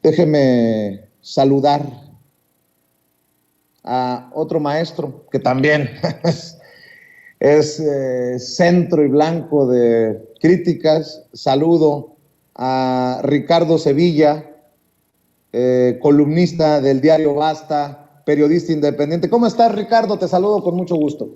Déjeme saludar a otro maestro que también es centro y blanco de críticas. Saludo a Ricardo Sevilla, columnista del diario Basta, periodista independiente. ¿Cómo estás, Ricardo? Te saludo con mucho gusto.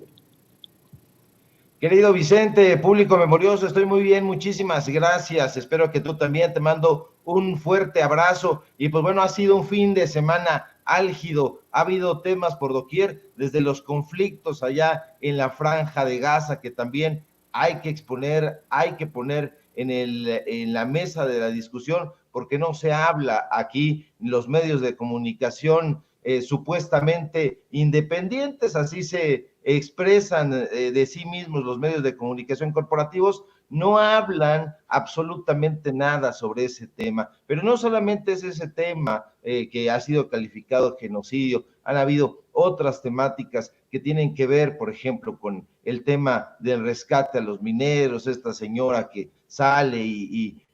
Querido Vicente, público memorioso, estoy muy bien, muchísimas gracias. Espero que tú también. Te mando un fuerte abrazo. Y pues bueno, ha sido un fin de semana álgido. Ha habido temas por doquier, desde los conflictos allá en la Franja de Gaza, que también hay que exponer, hay que poner en la mesa de la discusión, porque no se habla aquí en los medios de comunicación supuestamente independientes, así se expresan de sí mismos los medios de comunicación corporativos, no hablan absolutamente nada sobre ese tema. Pero no solamente es ese tema que ha sido calificado de genocidio, han habido otras temáticas que tienen que ver, por ejemplo, con el tema del rescate a los mineros, esta señora que sale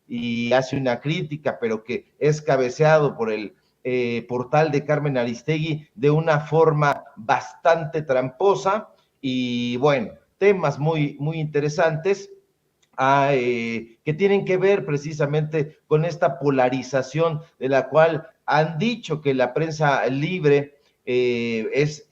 y hace una crítica, pero que es cabeceado por el portal de Carmen Aristegui de una forma bastante tramposa. Y bueno, temas muy interesantes que tienen que ver precisamente con esta polarización de la cual han dicho que la prensa libre es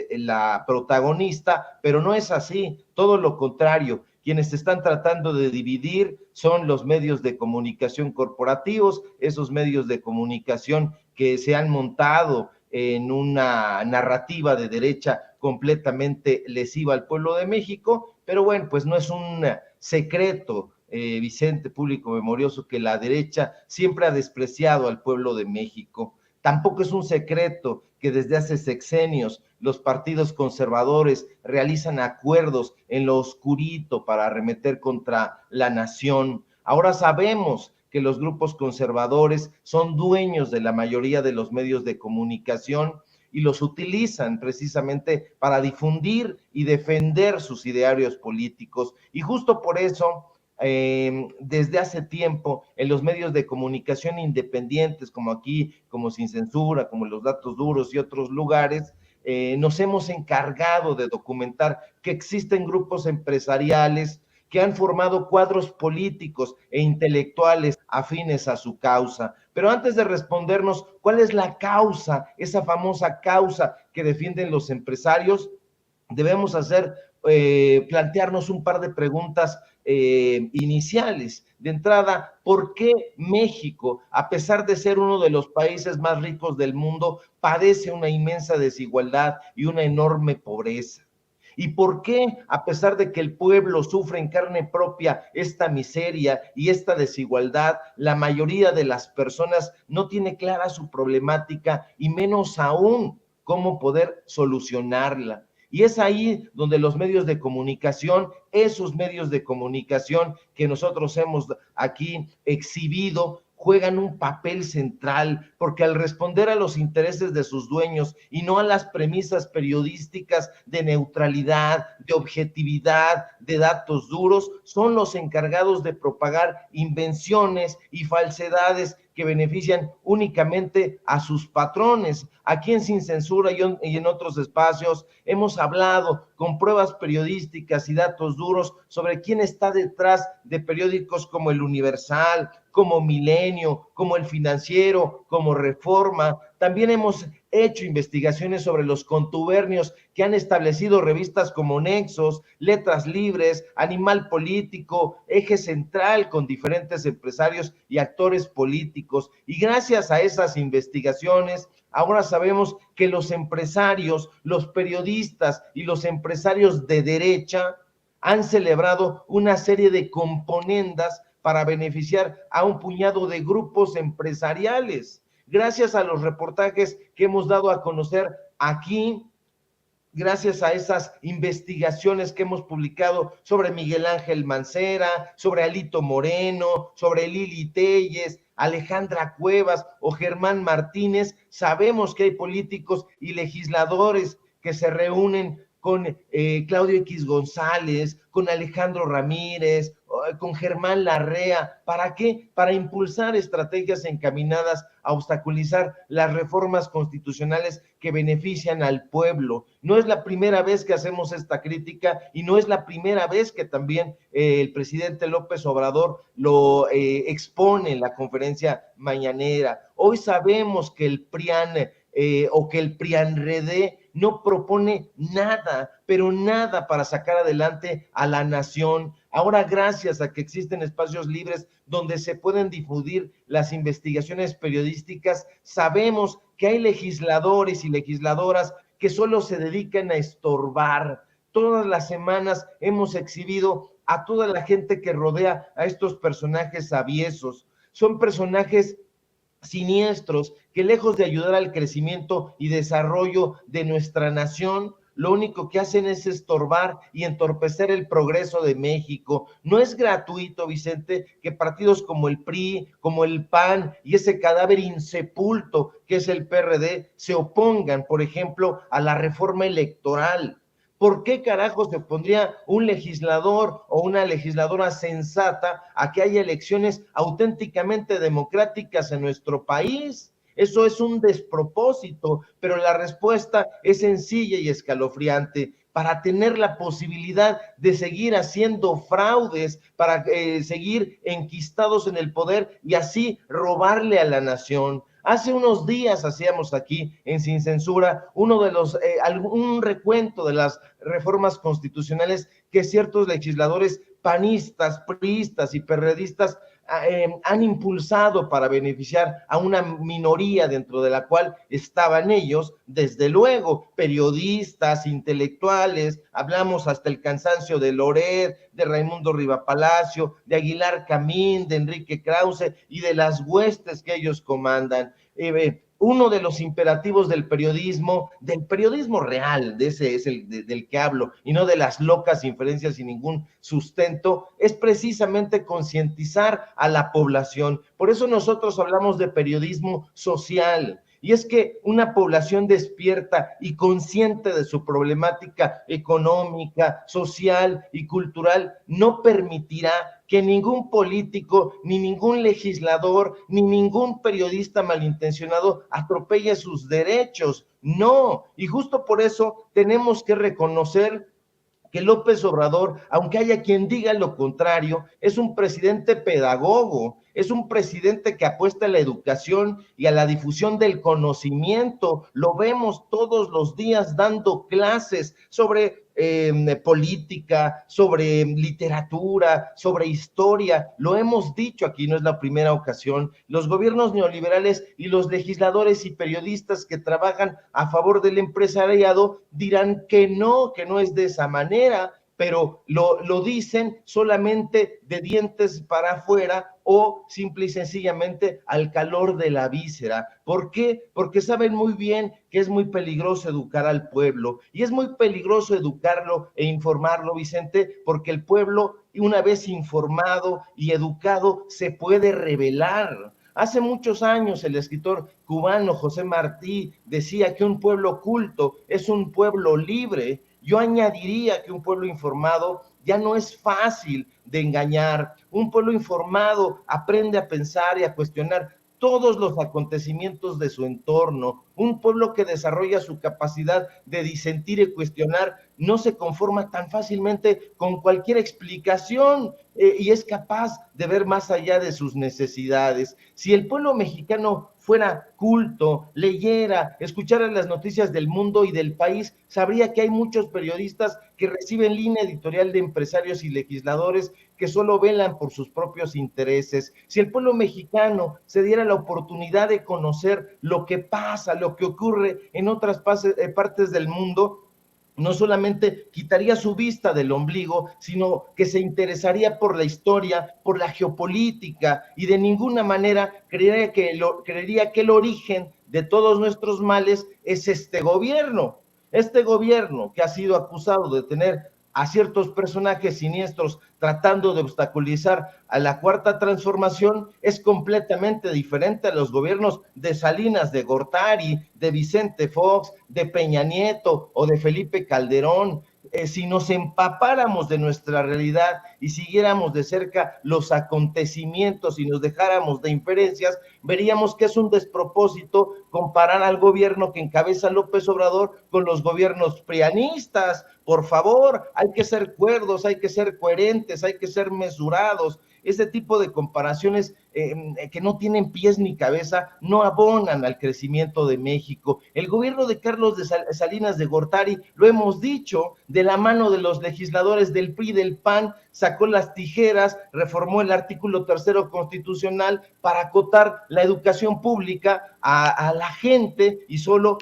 la protagonista, pero no es así, todo lo contrario. Quienes están tratando de dividir son los medios de comunicación corporativos, esos medios de comunicación que se han montado en una narrativa de derecha completamente lesiva al pueblo de México, pero bueno, pues no es un secreto, Vicente, público memorioso, que la derecha siempre ha despreciado al pueblo de México. Tampoco es un secreto que desde hace sexenios los partidos conservadores realizan acuerdos en lo oscurito para arremeter contra la nación. Ahora sabemos que los grupos conservadores son dueños de la mayoría de los medios de comunicación y los utilizan precisamente para difundir y defender sus idearios políticos. Y justo por eso, desde hace tiempo, en los medios de comunicación independientes, como aquí, como Sin Censura, como Los Datos Duros y otros lugares, nos hemos encargado de documentar que existen grupos empresariales que han formado cuadros políticos e intelectuales afines a su causa. Pero antes de respondernos cuál es la causa, esa famosa causa que defienden los empresarios, debemos plantearnos un par de preguntas iniciales. De entrada, ¿por qué México, a pesar de ser uno de los países más ricos del mundo, padece una inmensa desigualdad y una enorme pobreza? ¿Y por qué, a pesar de que el pueblo sufre en carne propia esta miseria y esta desigualdad, la mayoría de las personas no tiene clara su problemática y menos aún cómo poder solucionarla? Y es ahí donde los medios de comunicación, esos medios de comunicación que nosotros hemos aquí exhibido, juegan un papel central, porque al responder a los intereses de sus dueños y no a las premisas periodísticas de neutralidad, de objetividad, de datos duros, son los encargados de propagar invenciones y falsedades que benefician únicamente a sus patrones. Aquí en Sin Censura y en otros espacios hemos hablado con pruebas periodísticas y datos duros sobre quién está detrás de periódicos como El Universal, como Milenio, como El Financiero, como Reforma. También hemos hecho investigaciones sobre los contubernios que han establecido revistas como Nexos, Letras Libres, Animal Político, Eje Central, con diferentes empresarios y actores políticos. Y gracias a esas investigaciones, ahora sabemos que los empresarios, los periodistas y los empresarios de derecha han celebrado una serie de componendas para beneficiar a un puñado de grupos empresariales. Gracias a los reportajes que hemos dado a conocer aquí, gracias a esas investigaciones que hemos publicado sobre Miguel Ángel Mancera, sobre Alito Moreno, sobre Lili Telles, Alejandra Cuevas o Germán Martínez, sabemos que hay políticos y legisladores que se reúnen con Claudio X González, con Alejandro Ramírez, con Germán Larrea. ¿Para qué? Para impulsar estrategias encaminadas a obstaculizar las reformas constitucionales que benefician al pueblo. No es la primera vez que hacemos esta crítica y no es la primera vez que también el presidente López Obrador lo expone en la conferencia mañanera. Hoy sabemos que el PRIAN o que el PRIANREDE no propone nada, pero nada para sacar adelante a la nación. Ahora, gracias a que existen espacios libres donde se pueden difundir las investigaciones periodísticas, sabemos que hay legisladores y legisladoras que solo se dedican a estorbar. Todas las semanas hemos exhibido a toda la gente que rodea a estos personajes aviesos. Son personajes siniestros que, lejos de ayudar al crecimiento y desarrollo de nuestra nación, lo único que hacen es estorbar y entorpecer el progreso de México. No es gratuito, Vicente, que partidos como el PRI, como el PAN y ese cadáver insepulto que es el PRD se opongan, por ejemplo, a la reforma electoral. ¿Por qué carajo se opondría un legislador o una legisladora sensata a que haya elecciones auténticamente democráticas en nuestro país? Eso es un despropósito, pero la respuesta es sencilla y escalofriante. Para tener la posibilidad de seguir haciendo fraudes, para seguir enquistados en el poder y así robarle a la nación. Hace unos días hacíamos aquí en Sin Censura un recuento de las reformas constitucionales que ciertos legisladores panistas, priistas y perredistas han impulsado para beneficiar a una minoría dentro de la cual estaban ellos, desde luego, periodistas, intelectuales, hablamos hasta el cansancio de Loret, de Raimundo Rivapalacio, de Aguilar Camín, de Enrique Krause y de las huestes que ellos comandan. Uno de los imperativos del periodismo real, de ese es del que hablo, y no de las locas inferencias sin ningún sustento, es precisamente concientizar a la población. Por eso nosotros hablamos de periodismo social. Y es que una población despierta y consciente de su problemática económica, social y cultural no permitirá que ningún político, ni ningún legislador, ni ningún periodista malintencionado atropelle sus derechos. No, y justo por eso tenemos que reconocer que López Obrador, aunque haya quien diga lo contrario, es un presidente pedagogo, es un presidente que apuesta a la educación y a la difusión del conocimiento. Lo vemos todos los días dando clases sobre política, sobre literatura, sobre historia. Lo hemos dicho aquí, no es la primera ocasión. Los gobiernos neoliberales y los legisladores y periodistas que trabajan a favor del empresariado dirán que no es de esa manera, pero lo dicen solamente de dientes para afuera o simple y sencillamente al calor de la víscera. ¿Por qué? Porque saben muy bien que es muy peligroso educar al pueblo, y es muy peligroso educarlo e informarlo, Vicente, porque el pueblo, una vez informado y educado, se puede rebelar. Hace muchos años el escritor cubano José Martí decía que un pueblo culto es un pueblo libre. Yo añadiría que un pueblo informado ya no es fácil de engañar. Un pueblo informado aprende a pensar y a cuestionar todos los acontecimientos de su entorno. Un pueblo que desarrolla su capacidad de disentir y cuestionar no se conforma tan fácilmente con cualquier explicación y es capaz de ver más allá de sus necesidades. Si el pueblo mexicano fuera culto, leyera, escuchara las noticias del mundo y del país, sabría que hay muchos periodistas que reciben línea editorial de empresarios y legisladores que solo velan por sus propios intereses. Si el pueblo mexicano se diera la oportunidad de conocer lo que pasa, lo que ocurre en otras partes del mundo, no solamente quitaría su vista del ombligo, sino que se interesaría por la historia, por la geopolítica, y de ninguna manera creería que el origen de todos nuestros males es este gobierno que ha sido acusado de tener a ciertos personajes siniestros tratando de obstaculizar a la Cuarta Transformación. Es completamente diferente a los gobiernos de Salinas, de Gortari, de Vicente Fox, de Peña Nieto o de Felipe Calderón. si nos empapáramos de nuestra realidad y siguiéramos de cerca los acontecimientos y nos dejáramos de inferencias, veríamos que es un despropósito comparar al gobierno que encabeza López Obrador con los gobiernos prianistas. Por favor, hay que ser cuerdos, hay que ser coherentes, hay que ser mesurados. Ese tipo de comparaciones que no tienen pies ni cabeza no abonan al crecimiento de México. El gobierno de Carlos de Salinas de Gortari, lo hemos dicho, de la mano de los legisladores del PRI y del PAN, sacó las tijeras, reformó el artículo 3º constitucional para acotar la educación pública a la gente y solo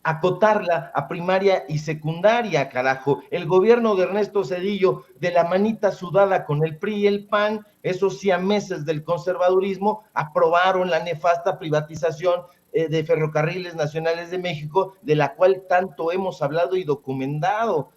acotarla a primaria y secundaria, carajo. El gobierno de Ernesto Zedillo, de la manita sudada con el PRI y el PAN, esos siameses del conservadurismo, aprobaron la nefasta privatización de Ferrocarriles Nacionales de México, de la cual tanto hemos hablado y documentado.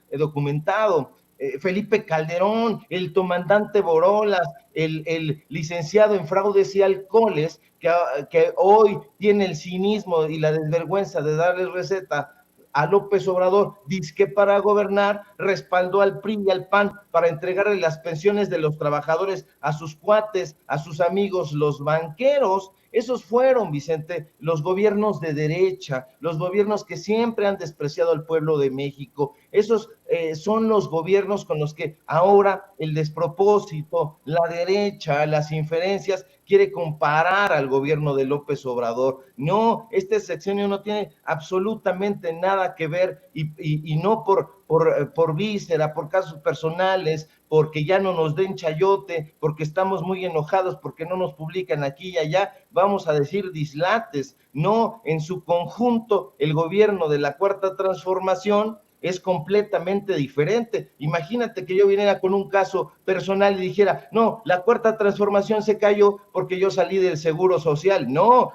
Felipe Calderón, el comandante Borolas, el licenciado en fraudes y alcoholes, que hoy tiene el cinismo y la desvergüenza de darle receta a López Obrador, dizque para gobernar, respaldó al PRI y al PAN para entregarle las pensiones de los trabajadores a sus cuates, a sus amigos, los banqueros. Esos fueron, Vicente, los gobiernos de derecha, los gobiernos que siempre han despreciado al pueblo de México. Esos son los gobiernos con los que ahora el despropósito, la derecha, las inferencias, quiere comparar al gobierno de López Obrador. No, este sexenio no tiene absolutamente nada que ver y no por víscera, por casos personales, porque ya no nos den chayote, porque estamos muy enojados, porque no nos publican aquí y allá, vamos a decir dislates. No, en su conjunto, el gobierno de la Cuarta Transformación es completamente diferente. Imagínate que yo viniera con un caso personal y dijera, no, la Cuarta Transformación se cayó porque yo salí del Seguro Social. No,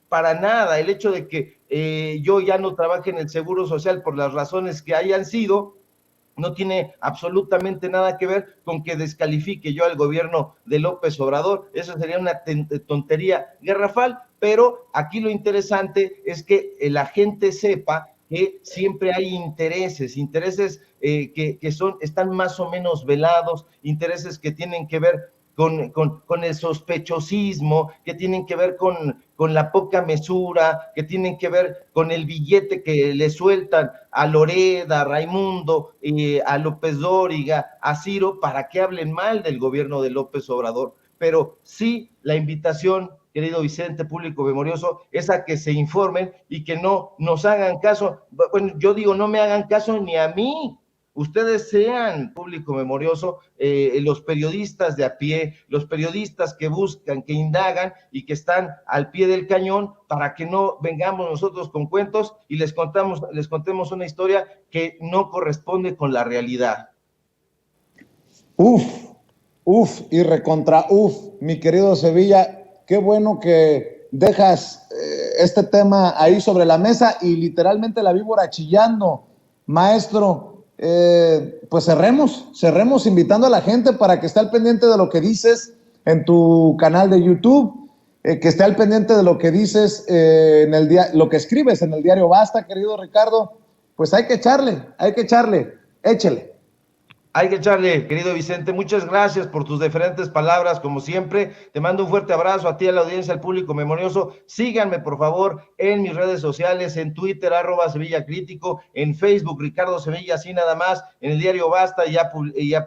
para nada. El hecho de que yo ya no trabaje en el Seguro Social por las razones que hayan sido, no tiene absolutamente nada que ver con que descalifique yo al gobierno de López Obrador. Eso sería una tontería garrafal, pero aquí lo interesante es que la gente sepa que siempre hay intereses están más o menos velados, intereses que tienen que ver con el sospechosismo, que tienen que ver con la poca mesura, que tienen que ver con el billete que le sueltan a Loreda, a Raimundo, a López Dóriga, a Ciro, para que hablen mal del gobierno de López Obrador. Pero sí, la invitación, querido Vicente, público memorioso, es a que se informen y que no nos hagan caso. Bueno, yo digo, no me hagan caso ni a mí. Ustedes sean público memorioso, los periodistas de a pie, los periodistas que buscan, que indagan y que están al pie del cañón, para que no vengamos nosotros con cuentos y les contemos una historia que no corresponde con la realidad. Uf, y recontra mi querido Sevilla, qué bueno que dejas este tema ahí sobre la mesa y literalmente la víbora chillando. Maestro, pues cerremos invitando a la gente para que esté al pendiente de lo que dices en tu canal de YouTube, que esté al pendiente de lo que dices lo que escribes en el diario Basta, querido Ricardo. Pues hay que echarle, échele. Hay que echarle, querido Vicente. Muchas gracias por tus diferentes palabras, como siempre. Te mando un fuerte abrazo a ti, a la audiencia, al público memorioso. Síganme, por favor, en mis redes sociales, en Twitter, @Sevilla Crítico, en Facebook, Ricardo Sevilla, así nada más, en el diario Basta, ya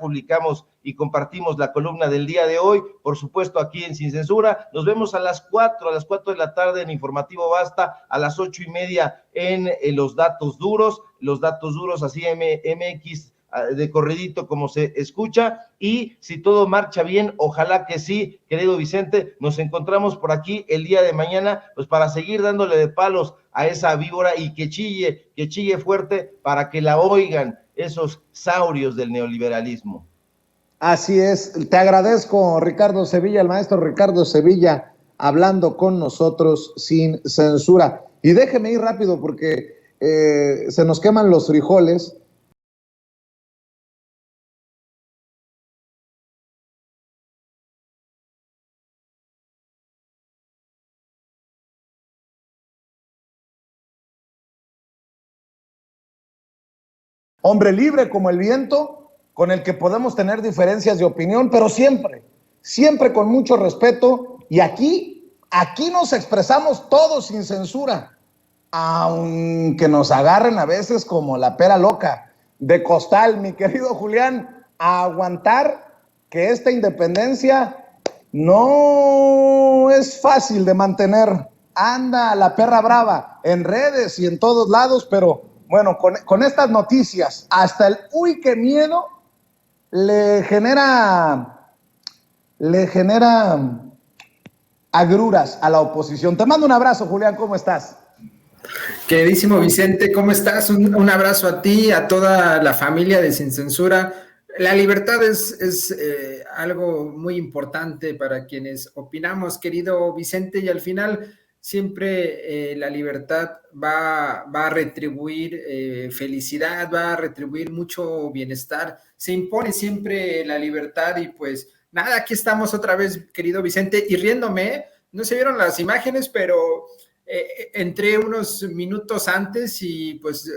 publicamos y compartimos la columna del día de hoy, por supuesto, aquí en Sin Censura. Nos vemos a las 4 de la tarde en Informativo Basta, a las 8:30 en Los Datos Duros, así MX, de corridito como se escucha, y si todo marcha bien, ojalá que sí, querido Vicente, nos encontramos por aquí el día de mañana, pues para seguir dándole de palos a esa víbora y que chille fuerte para que la oigan esos saurios del neoliberalismo. Así es, te agradezco, Ricardo Sevilla, el maestro Ricardo Sevilla, hablando con nosotros sin censura. Y déjeme ir rápido porque se nos queman los frijoles. hombre libre como el viento, con el que podemos tener diferencias de opinión, pero siempre, siempre con mucho respeto. Y aquí nos expresamos todos sin censura, aunque nos agarren a veces como la pera loca de costal, mi querido Julián, a aguantar que esta independencia no es fácil de mantener. Anda la perra brava en redes y en todos lados, pero bueno, con estas noticias, hasta el uy, qué miedo, le genera agruras a la oposición. Te mando un abrazo, Julián, ¿cómo estás? Queridísimo Vicente, ¿cómo estás? Un abrazo a ti, a toda la familia de Sin Censura. La libertad es algo muy importante para quienes opinamos, querido Vicente, y al final siempre la libertad va a retribuir felicidad, va a retribuir mucho bienestar. Se impone siempre la libertad y pues nada, aquí estamos otra vez, querido Vicente, y riéndome, no se vieron las imágenes, pero entré unos minutos antes y pues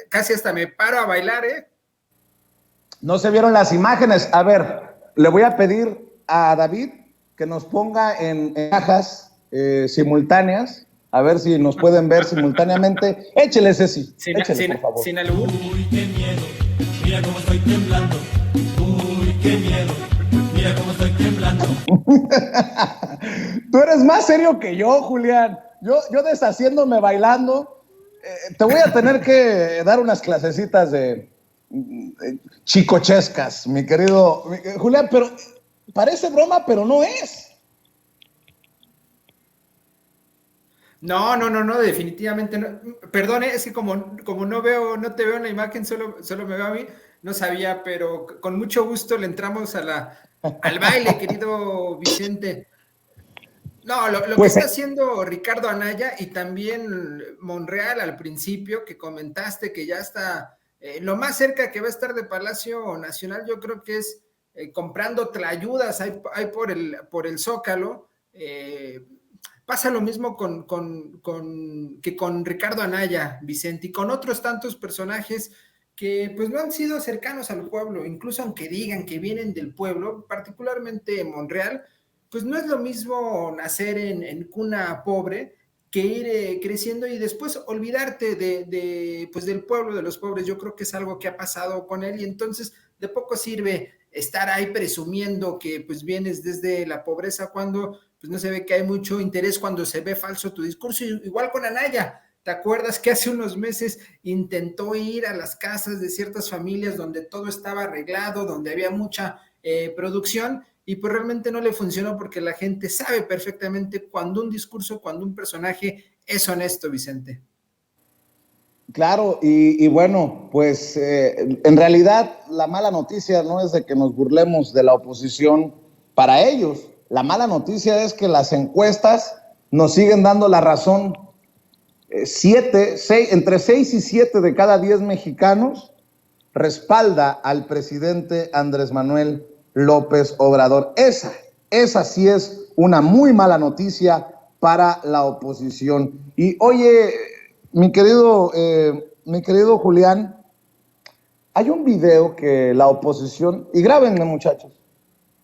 casi hasta me paro a bailar, ¿eh? No se vieron las imágenes. A ver, le voy a pedir a David que nos ponga en cajas simultáneas, a ver si nos pueden ver simultáneamente. Échele, Ceci, échele, por favor. Sin albur. Uy, qué miedo, mira cómo estoy temblando. Uy, qué miedo, mira cómo estoy temblando. Tú eres más serio que yo, Julián. Yo deshaciéndome bailando, te voy a tener que dar unas clasecitas de chicochescas, mi querido Julián, pero parece broma, pero no es. No, definitivamente no. Perdone, es que como no te veo en la imagen, solo me veo a mí, no sabía, pero con mucho gusto le entramos al baile, querido Vicente. No, lo pues, que está haciendo Ricardo Anaya y también Monreal al principio, que comentaste que ya está, lo más cerca que va a estar de Palacio Nacional, yo creo que es comprando tlayudas ahí por el Zócalo. Pasa lo mismo que con Ricardo Anaya, Vicente, y con otros tantos personajes que pues no han sido cercanos al pueblo, incluso aunque digan que vienen del pueblo, particularmente Monreal, pues no es lo mismo nacer en cuna pobre que ir creciendo y después olvidarte pues del pueblo, de los pobres. Yo creo que es algo que ha pasado con él y entonces de poco sirve estar ahí presumiendo que pues vienes desde la pobreza cuando pues no se ve que hay mucho interés, cuando se ve falso tu discurso. Igual con Anaya, ¿te acuerdas que hace unos meses intentó ir a las casas de ciertas familias donde todo estaba arreglado, donde había mucha producción? Y pues realmente no le funcionó porque la gente sabe perfectamente cuando un discurso, cuando un personaje es honesto, Vicente. Claro, y bueno, pues en realidad la mala noticia no es de que nos burlemos de la oposición para ellos. La mala noticia es que las encuestas nos siguen dando la razón. Entre 6 y 7 de cada 10 mexicanos respalda al presidente Andrés Manuel López Obrador. Esa sí es una muy mala noticia para la oposición. Y oye, mi querido Julián, hay un video que la oposición, y grábenme muchachos,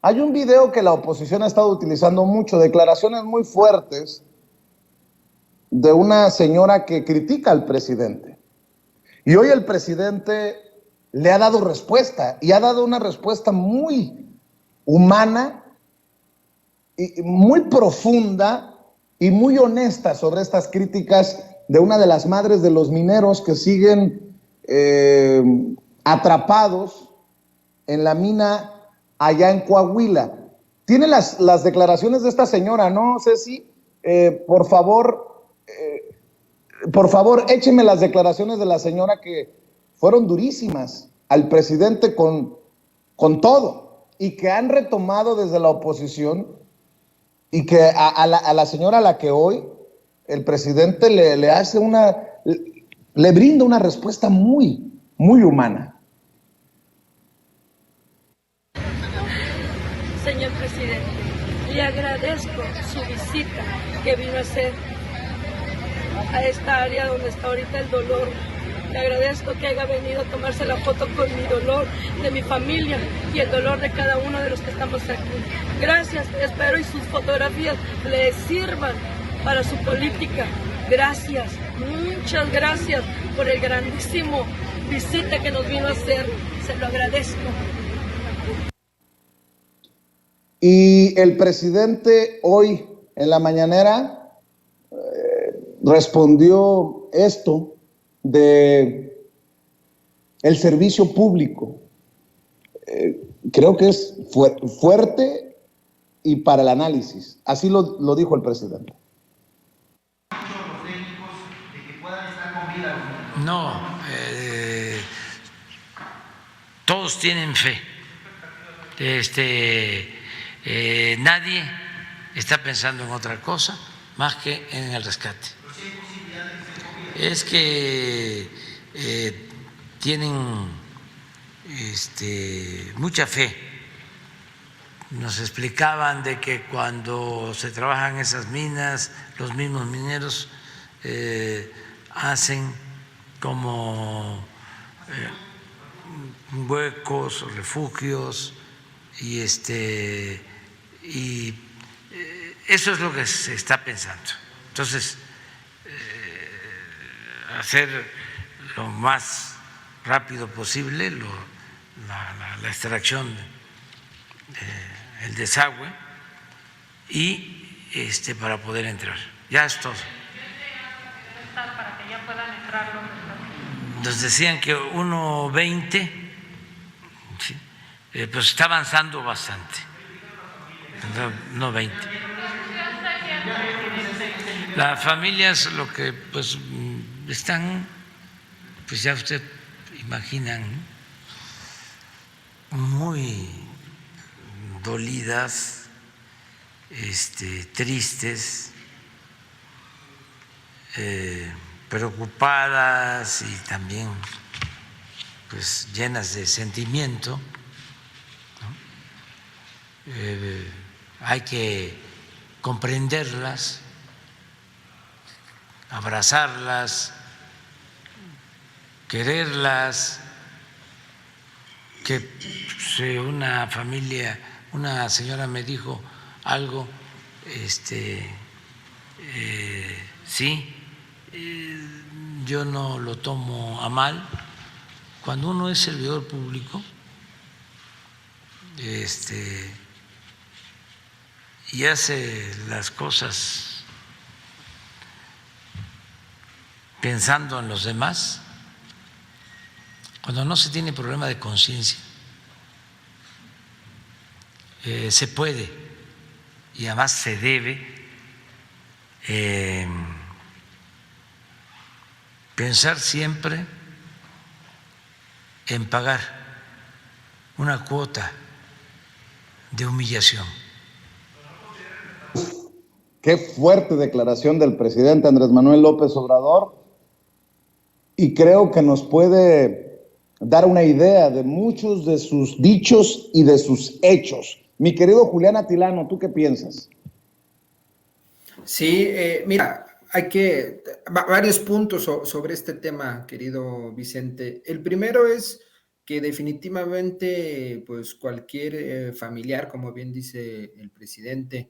hay un video que la oposición ha estado utilizando mucho, declaraciones muy fuertes de una señora que critica al presidente. Y hoy el presidente le ha dado respuesta, y ha dado una respuesta muy humana, y muy profunda y muy honesta sobre estas críticas de una de las madres de los mineros que siguen atrapados en la mina allá en Coahuila. Tiene las declaraciones de esta señora, ¿no, Ceci? Por favor, écheme las declaraciones de la señora que fueron durísimas al presidente con todo, y que han retomado desde la oposición, y que a la señora a la que hoy el presidente le hace le brinda una respuesta muy, muy humana. Señor presidente, le agradezco su visita que vino a hacer a esta área donde está ahorita el dolor Le agradezco que haya venido a tomarse la foto con mi dolor de mi familia y el dolor de cada uno de los que estamos aquí. Gracias, espero y sus fotografías le sirvan para su política. Gracias, muchas gracias por el grandísimo visita que nos vino a hacer. Se lo agradezco. Y el presidente hoy en la mañanera respondió esto de el servicio público. Creo que es fuerte y para el análisis. Así lo dijo el presidente. No, todos tienen fe. Nadie está pensando en otra cosa más que en el rescate. Es que tienen mucha fe. Nos explicaban de que cuando se trabajan esas minas, los mismos mineros hacen como huecos o refugios y eso es lo que se está pensando. Entonces, hacer lo más rápido posible la extracción, el desagüe y para poder entrar. Ya es todo. Para que ya puedan entrar los rescatistas. Nos decían que 1.20, ¿sí? Pues está avanzando bastante. No 20. Las familias lo que pues están, pues ya usted imaginan, muy dolidas, tristes, preocupadas y también pues llenas de sentimiento, ¿no? Hay que comprenderlas, abrazarlas, quererlas, que una familia, una señora me dijo algo, sí, yo no lo tomo a mal. Cuando uno es servidor público, y hace las cosas pensando en los demás, cuando no se tiene problema de conciencia, se puede y además se debe pensar siempre en pagar una cuota de humillación. Qué fuerte declaración del presidente Andrés Manuel López Obrador, y creo que nos puede dar una idea de muchos de sus dichos y de sus hechos. Mi querido Julián Atilano, ¿tú qué piensas? Sí, mira, hay varios puntos sobre este tema, querido Vicente. El primero es que definitivamente, pues cualquier familiar, como bien dice el presidente,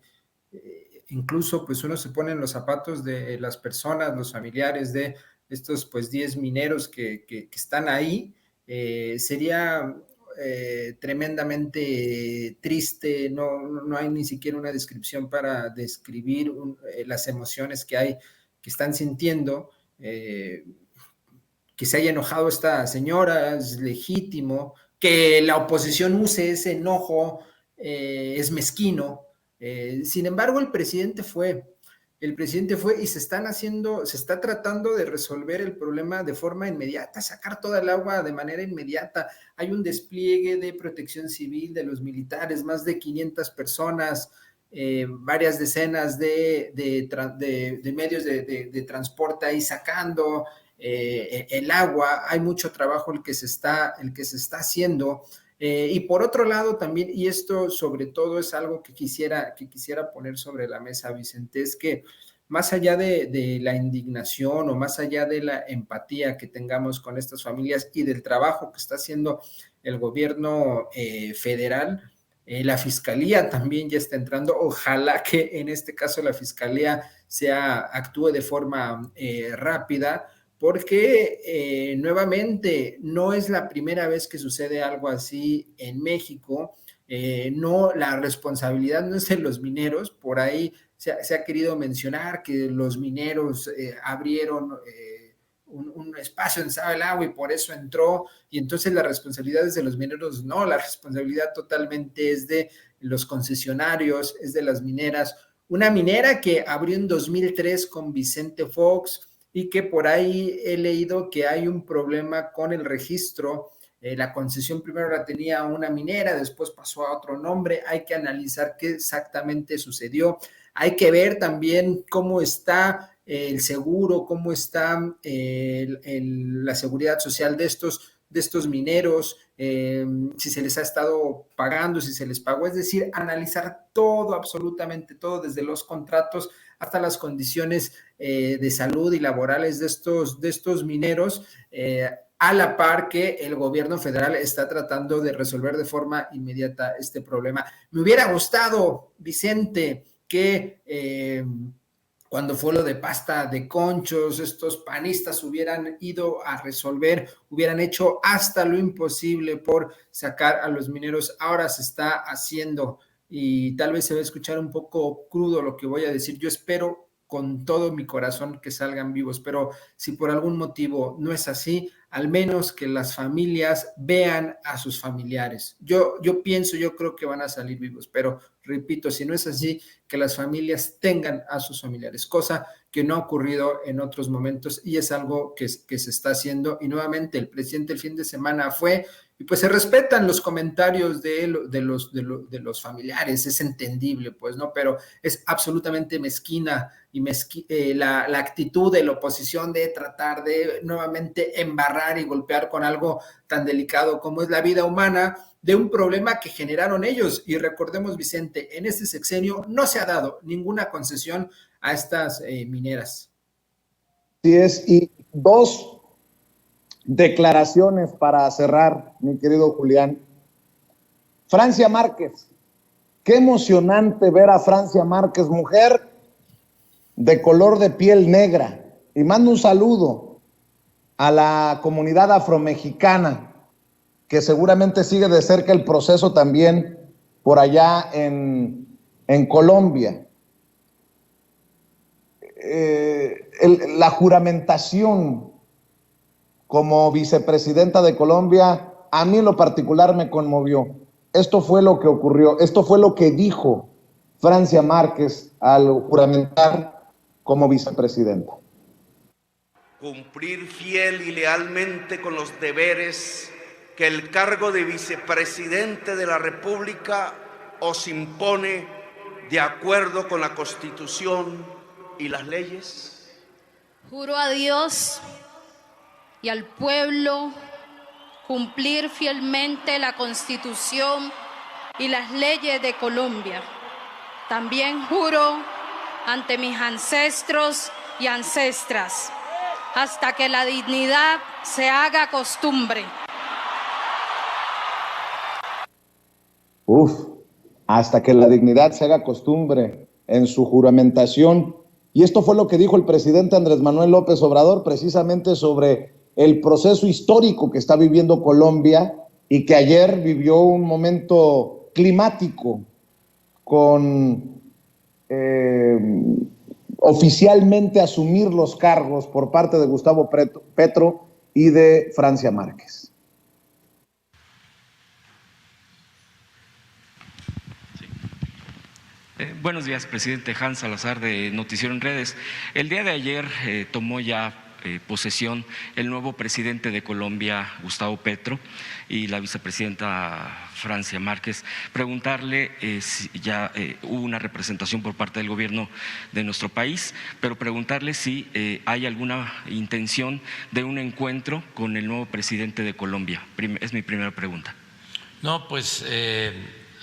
incluso pues uno se pone en los zapatos de las personas, los familiares de estos pues 10 mineros que están ahí, sería tremendamente triste, no hay ni siquiera una descripción para describir las emociones que están sintiendo. Que se haya enojado esta señora es legítimo, que la oposición use ese enojo es mezquino. Sin embargo, el presidente fue y se está tratando de resolver el problema de forma inmediata, sacar toda el agua de manera inmediata. Hay un despliegue de protección civil de los militares, más de 500 personas, varias decenas de medios de transporte ahí sacando el agua. Hay mucho trabajo el que se está haciendo. Y por otro lado también, y esto sobre todo es algo que quisiera poner sobre la mesa, Vicente, es que más allá de la indignación o más allá de la empatía que tengamos con estas familias y del trabajo que está haciendo el gobierno federal, la fiscalía también ya está entrando. Ojalá que en este caso la fiscalía actúe de forma rápida, porque nuevamente no es la primera vez que sucede algo así en México. No, la responsabilidad no es de los mineros. Por ahí se ha querido mencionar que los mineros abrieron un espacio donde estaba el agua y por eso entró, y entonces la responsabilidad es de los mineros. No, la responsabilidad totalmente es de los concesionarios, es de las mineras. Una minera que abrió en 2003 con Vicente Fox, y que por ahí he leído que hay un problema con el registro. La concesión primero la tenía una minera, después pasó a otro nombre. Hay que analizar qué exactamente sucedió. Hay que ver también cómo está el seguro, cómo está la seguridad social de estos mineros, si se les ha estado pagando, si se les pagó. Es decir, analizar todo, absolutamente todo, desde los contratos hasta las condiciones de salud y laborales de estos mineros, a la par que el gobierno federal está tratando de resolver de forma inmediata este problema. Me hubiera gustado, Vicente, que cuando fue lo de pasta de conchos, estos panistas hubieran ido a resolver, hubieran hecho hasta lo imposible por sacar a los mineros. Ahora se está haciendo, y tal vez se va a escuchar un poco crudo lo que voy a decir. Yo espero con todo mi corazón que salgan vivos, pero si por algún motivo no es así, al menos que las familias vean a sus familiares. Yo creo que van a salir vivos, pero repito, si no es así, que las familias tengan a sus familiares, cosa que no ha ocurrido en otros momentos, y es algo que se está haciendo. Y nuevamente el presidente el fin de semana fue, y pues se respetan los comentarios de los familiares, es entendible, pues, ¿no? Pero es absolutamente mezquina y la actitud de la oposición de tratar de nuevamente embarrar y golpear con algo tan delicado como es la vida humana, de un problema que generaron ellos. Y recordemos, Vicente, en este sexenio no se ha dado ninguna concesión a estas mineras. Sí es, y dos declaraciones para cerrar, mi querido Julián. Francia Márquez, qué emocionante ver a Francia Márquez, mujer de color de piel negra, y mando un saludo a la comunidad afromexicana, que seguramente sigue de cerca el proceso también por allá en Colombia. La juramentación como vicepresidenta de Colombia, a mí en lo particular me conmovió. Esto fue lo que ocurrió, esto fue lo que dijo Francia Márquez al juramentar como vicepresidenta. Cumplir fiel y lealmente con los deberes que el cargo de vicepresidente de la República os impone de acuerdo con la Constitución y las leyes. Juro a Dios y al pueblo cumplir fielmente la Constitución y las leyes de Colombia. También juro ante mis ancestros y ancestras, hasta que la dignidad se haga costumbre. Hasta que la dignidad se haga costumbre en su juramentación. Y esto fue lo que dijo el presidente Andrés Manuel López Obrador, precisamente sobre el proceso histórico que está viviendo Colombia, y que ayer vivió un momento climático con oficialmente asumir los cargos por parte de Gustavo Petro y de Francia Márquez. Buenos días, presidente. Hans Salazar, de Noticiero en Redes. El día de ayer tomó ya posesión el nuevo presidente de Colombia, Gustavo Petro, y la vicepresidenta Francia Márquez. Preguntarle si ya hubo una representación por parte del gobierno de nuestro país, pero preguntarle si hay alguna intención de un encuentro con el nuevo presidente de Colombia. Es mi primera pregunta. No, pues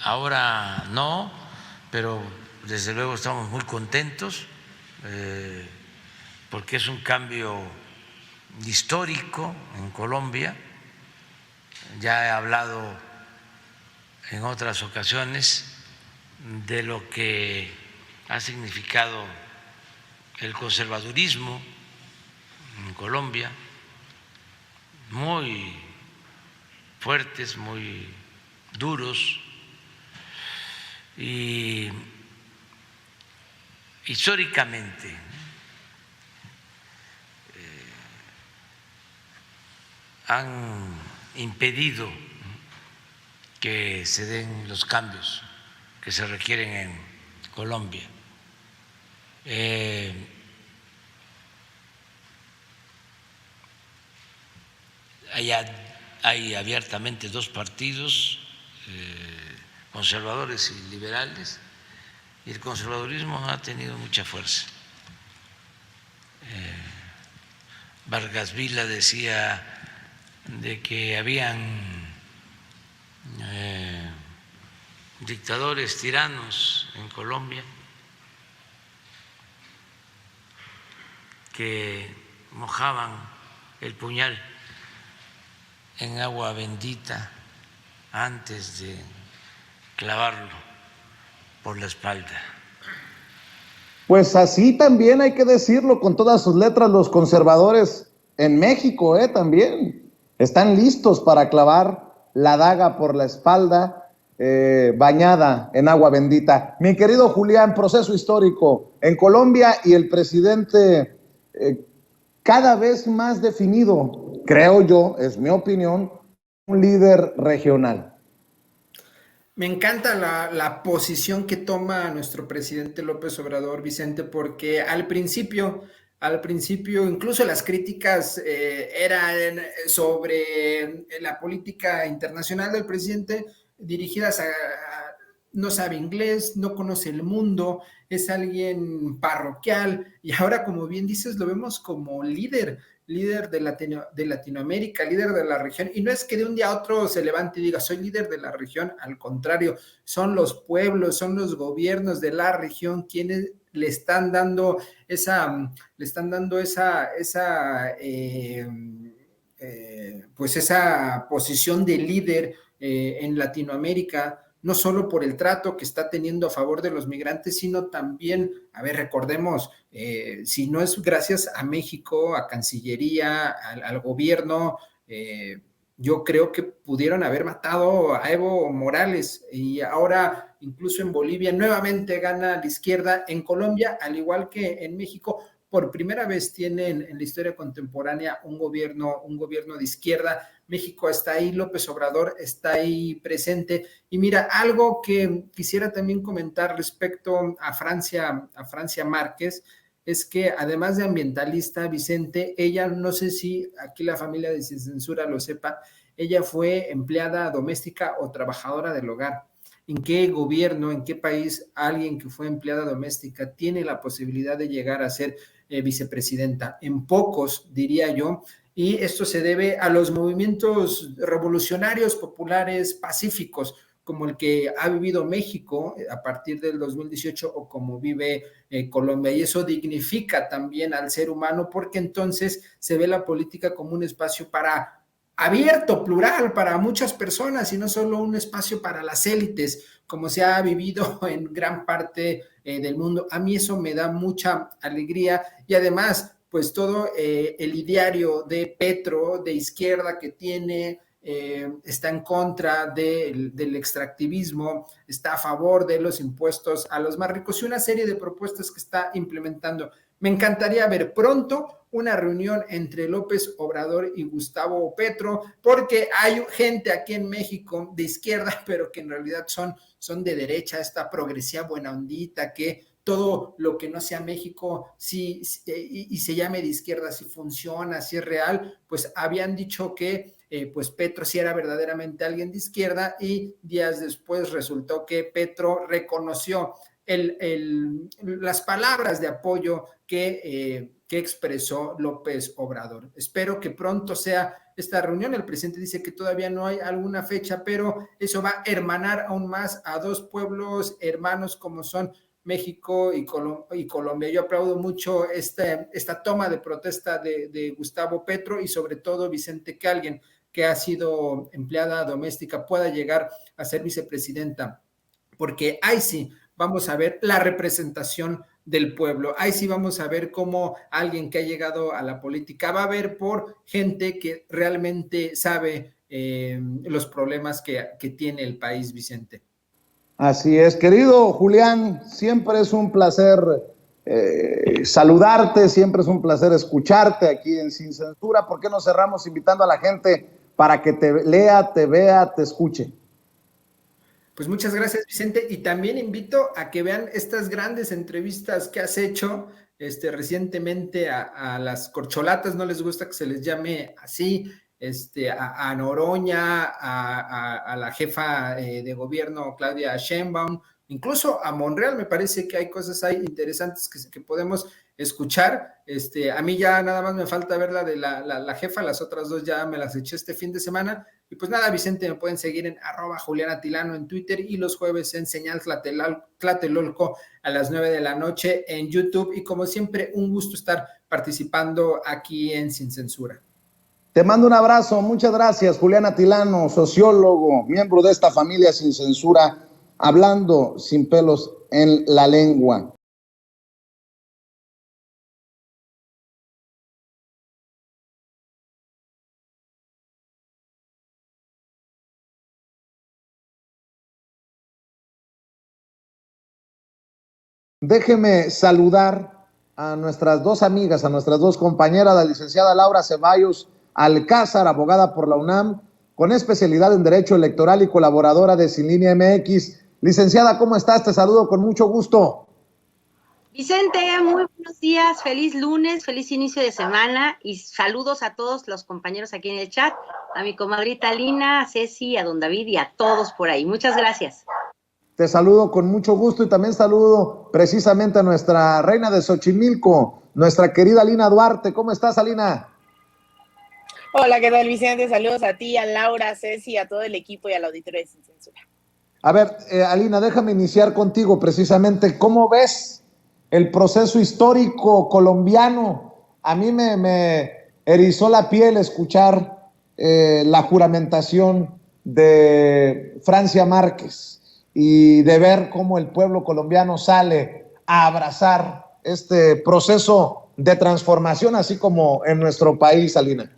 ahora no, pero desde luego estamos muy contentos porque es un cambio histórico en Colombia. Ya he hablado en otras ocasiones de lo que ha significado el conservadurismo en Colombia, muy fuertes, muy duros, y históricamente han impedido que se den los cambios que se requieren en Colombia. Hay abiertamente dos partidos, conservadores y liberales, y el conservadurismo ha tenido mucha fuerza. Vargas Vila decía de que habían dictadores tiranos en Colombia que mojaban el puñal en agua bendita antes de clavarlo por la espalda. Pues así también hay que decirlo con todas sus letras, los conservadores en México también están listos para clavar la daga por la espalda, bañada en agua bendita. Mi querido Julián, proceso histórico en Colombia y el presidente cada vez más definido, creo yo, es mi opinión, un líder regional. Me encanta la posición que toma nuestro presidente López Obrador, Vicente, porque al principio, incluso las críticas eran sobre la política internacional del presidente, dirigidas a no sabe inglés, no conoce el mundo, es alguien parroquial, y ahora, como bien dices, lo vemos como líder de Latinoamérica, líder de la región, y no es que de un día a otro se levante y diga, soy líder de la región, al contrario, son los pueblos, son los gobiernos de la región quienes le están dando esa posición de líder en Latinoamérica, no solo por el trato que está teniendo a favor de los migrantes, sino también, recordemos, si no es gracias a México, a Cancillería, al gobierno, yo creo que pudieron haber matado a Evo Morales, y ahora incluso en Bolivia nuevamente gana la izquierda. En Colombia, al igual que en México, por primera vez tienen en la historia contemporánea un gobierno de izquierda. México está ahí, López Obrador está ahí presente. Y mira, algo que quisiera también comentar respecto a Francia Márquez, es que además de ambientalista, Vicente, ella, no sé si aquí la familia de Sin Censura lo sepa, ella fue empleada doméstica o trabajadora del hogar. ¿En qué gobierno, en qué país alguien que fue empleada doméstica tiene la posibilidad de llegar a ser vicepresidenta? En pocos, diría yo, y esto se debe a los movimientos revolucionarios, populares, pacíficos, como el que ha vivido México a partir del 2018 o como vive Colombia, y eso dignifica también al ser humano, porque entonces se ve la política como un espacio abierto, plural, para muchas personas y no solo un espacio para las élites, como se ha vivido en gran parte del mundo. A mí eso me da mucha alegría, y además, pues todo el ideario de Petro, de izquierda que tiene, está en contra del extractivismo, está a favor de los impuestos a los más ricos y una serie de propuestas que está implementando. Me encantaría ver pronto una reunión entre López Obrador y Gustavo Petro, porque hay gente aquí en México de izquierda, pero que en realidad son de derecha, esta progresiva buena ondita, que todo lo que no sea México y se llame de izquierda, si funciona, si es real, pues habían dicho que pues Petro sí era verdaderamente alguien de izquierda, y días después resultó que Petro reconoció las palabras de apoyo que expresó López Obrador. Espero que pronto sea esta reunión. El presidente dice que todavía no hay alguna fecha, pero eso va a hermanar aún más a dos pueblos hermanos como son México y Colombia. Yo aplaudo mucho esta toma de protesta de Gustavo Petro y sobre todo, Vicente, que alguien que ha sido empleada doméstica pueda llegar a ser vicepresidenta, porque ahí sí vamos a ver la representación del pueblo, ahí sí vamos a ver cómo alguien que ha llegado a la política va a ver por gente que realmente sabe los problemas que tiene el país, Vicente. Así es, querido Julián, siempre es un placer saludarte, siempre es un placer escucharte aquí en Sin Censura. ¿Por qué no cerramos invitando a la gente para que te lea, te vea, te escuche? Pues muchas gracias, Vicente, y también invito a que vean estas grandes entrevistas que has hecho recientemente a las corcholatas, no les gusta que se les llame así, a Noroña, a la jefa de gobierno Claudia Sheinbaum, incluso a Monreal. Me parece que hay cosas ahí interesantes que podemos escuchar. A mí ya nada más me falta ver la de la jefa, las otras dos ya me las eché este fin de semana. Y pues nada, Vicente, me pueden seguir en @JulianAtilano en Twitter y los jueves en Señal Tlatelolco a las 9 de la noche en YouTube. Y como siempre, un gusto estar participando aquí en Sin Censura. Te mando un abrazo, muchas gracias, Julián Atilano, sociólogo, miembro de esta familia Sin Censura, hablando sin pelos en la lengua. Déjeme saludar a nuestras dos amigas, a nuestras dos compañeras, la licenciada Laura Ceballos Alcázar, abogada por la UNAM, con especialidad en Derecho Electoral y colaboradora de Sin Línea MX. Licenciada, ¿cómo estás? Te saludo con mucho gusto. Vicente, muy buenos días, feliz lunes, feliz inicio de semana y saludos a todos los compañeros aquí en el chat, a mi comadrita Lina, a Ceci, a don David y a todos por ahí. Muchas gracias. Te saludo con mucho gusto y también saludo precisamente a nuestra reina de Xochimilco, nuestra querida Alina Duarte. ¿Cómo estás, Alina? Hola, ¿qué tal, Vicente? Saludos a ti, a Laura, a Ceci, a todo el equipo y al auditorio de Sin Censura. A ver, Alina, déjame iniciar contigo precisamente. ¿Cómo ves el proceso histórico colombiano? A mí me erizó la piel escuchar la juramentación de Francia Márquez y de ver cómo el pueblo colombiano sale a abrazar este proceso de transformación, así como en nuestro país, Alina.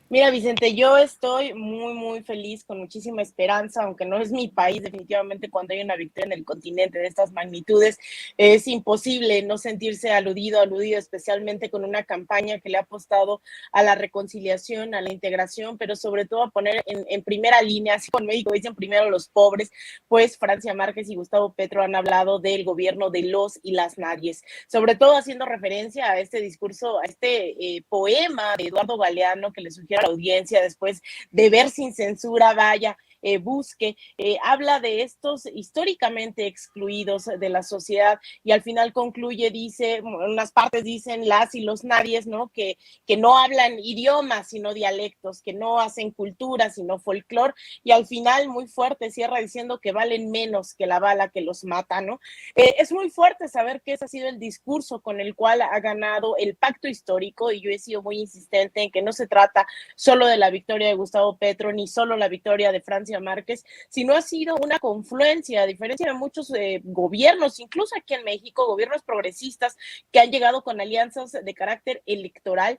Mira, Vicente, yo estoy muy, muy feliz, con muchísima esperanza, aunque no es mi país. Definitivamente cuando hay una victoria en el continente de estas magnitudes, es imposible no sentirse aludido, especialmente con una campaña que le ha apostado a la reconciliación, a la integración, pero sobre todo a poner en primera línea, así con México dicen primero los pobres, pues Francia Márquez y Gustavo Petro han hablado del gobierno de los y las nadies, sobre todo haciendo referencia a este discurso, a este poema de Eduardo Galeano que le sugiere a la audiencia después de ver Sin Censura, vaya, busque, habla de estos históricamente excluidos de la sociedad y al final concluye, dice, en unas partes dicen las y los nadies, ¿no? Que no hablan idiomas sino dialectos, que no hacen cultura sino folclor, y al final muy fuerte cierra diciendo que valen menos que la bala que los mata, ¿no? Es muy fuerte saber que ese ha sido el discurso con el cual ha ganado el pacto histórico, y yo he sido muy insistente en que no se trata solo de la victoria de Gustavo Petro ni solo la victoria de Francia Márquez, sino ha sido una confluencia, a diferencia de muchos gobiernos, incluso aquí en México, gobiernos progresistas que han llegado con alianzas de carácter electoral.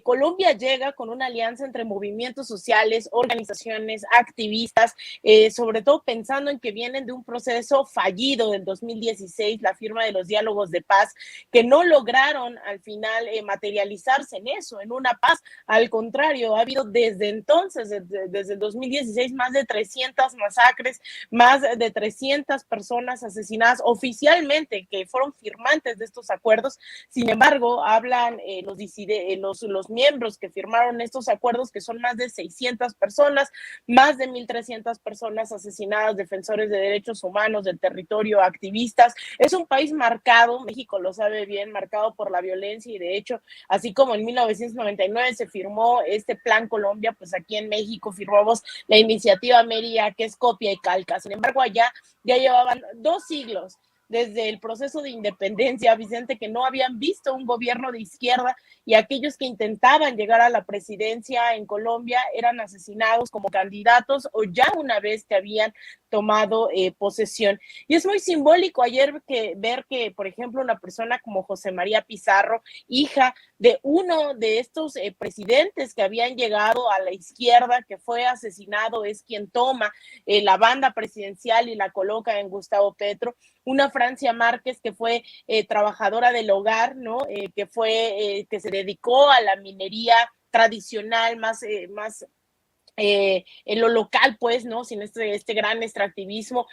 Colombia llega con una alianza entre movimientos sociales, organizaciones, activistas, sobre todo pensando en que vienen de un proceso fallido del 2016, la firma de los diálogos de paz, que no lograron al final materializarse en eso, en una paz. Al contrario, ha habido desde entonces, desde el 2016, más de 300 masacres, más de 300 personas asesinadas oficialmente que fueron firmantes de estos acuerdos. Sin embargo, hablan los miembros que firmaron estos acuerdos, que son más de 600 personas, más de 1,300 personas asesinadas, defensores de derechos humanos, del territorio, activistas. Es un país marcado, México lo sabe bien, marcado por la violencia, y de hecho, así como en 1999 se firmó este Plan Colombia, pues aquí en México firmamos la iniciativa a Mérida, que es copia y calca. Sin embargo, allá ya llevaban 2 siglos desde el proceso de independencia, Vicente, que no habían visto un gobierno de izquierda, y aquellos que intentaban llegar a la presidencia en Colombia eran asesinados como candidatos o ya una vez que habían tomado posesión. Y es muy simbólico ayer ver que, por ejemplo, una persona como José María Pizarro, hija de uno de estos presidentes que habían llegado a la izquierda, que fue asesinado, es quien toma la banda presidencial y la coloca en Gustavo Petro. Una Francia Márquez que fue trabajadora del hogar, ¿no? Que se dedicó a la minería tradicional, más en lo local, pues, ¿no? Sin este gran extractivismo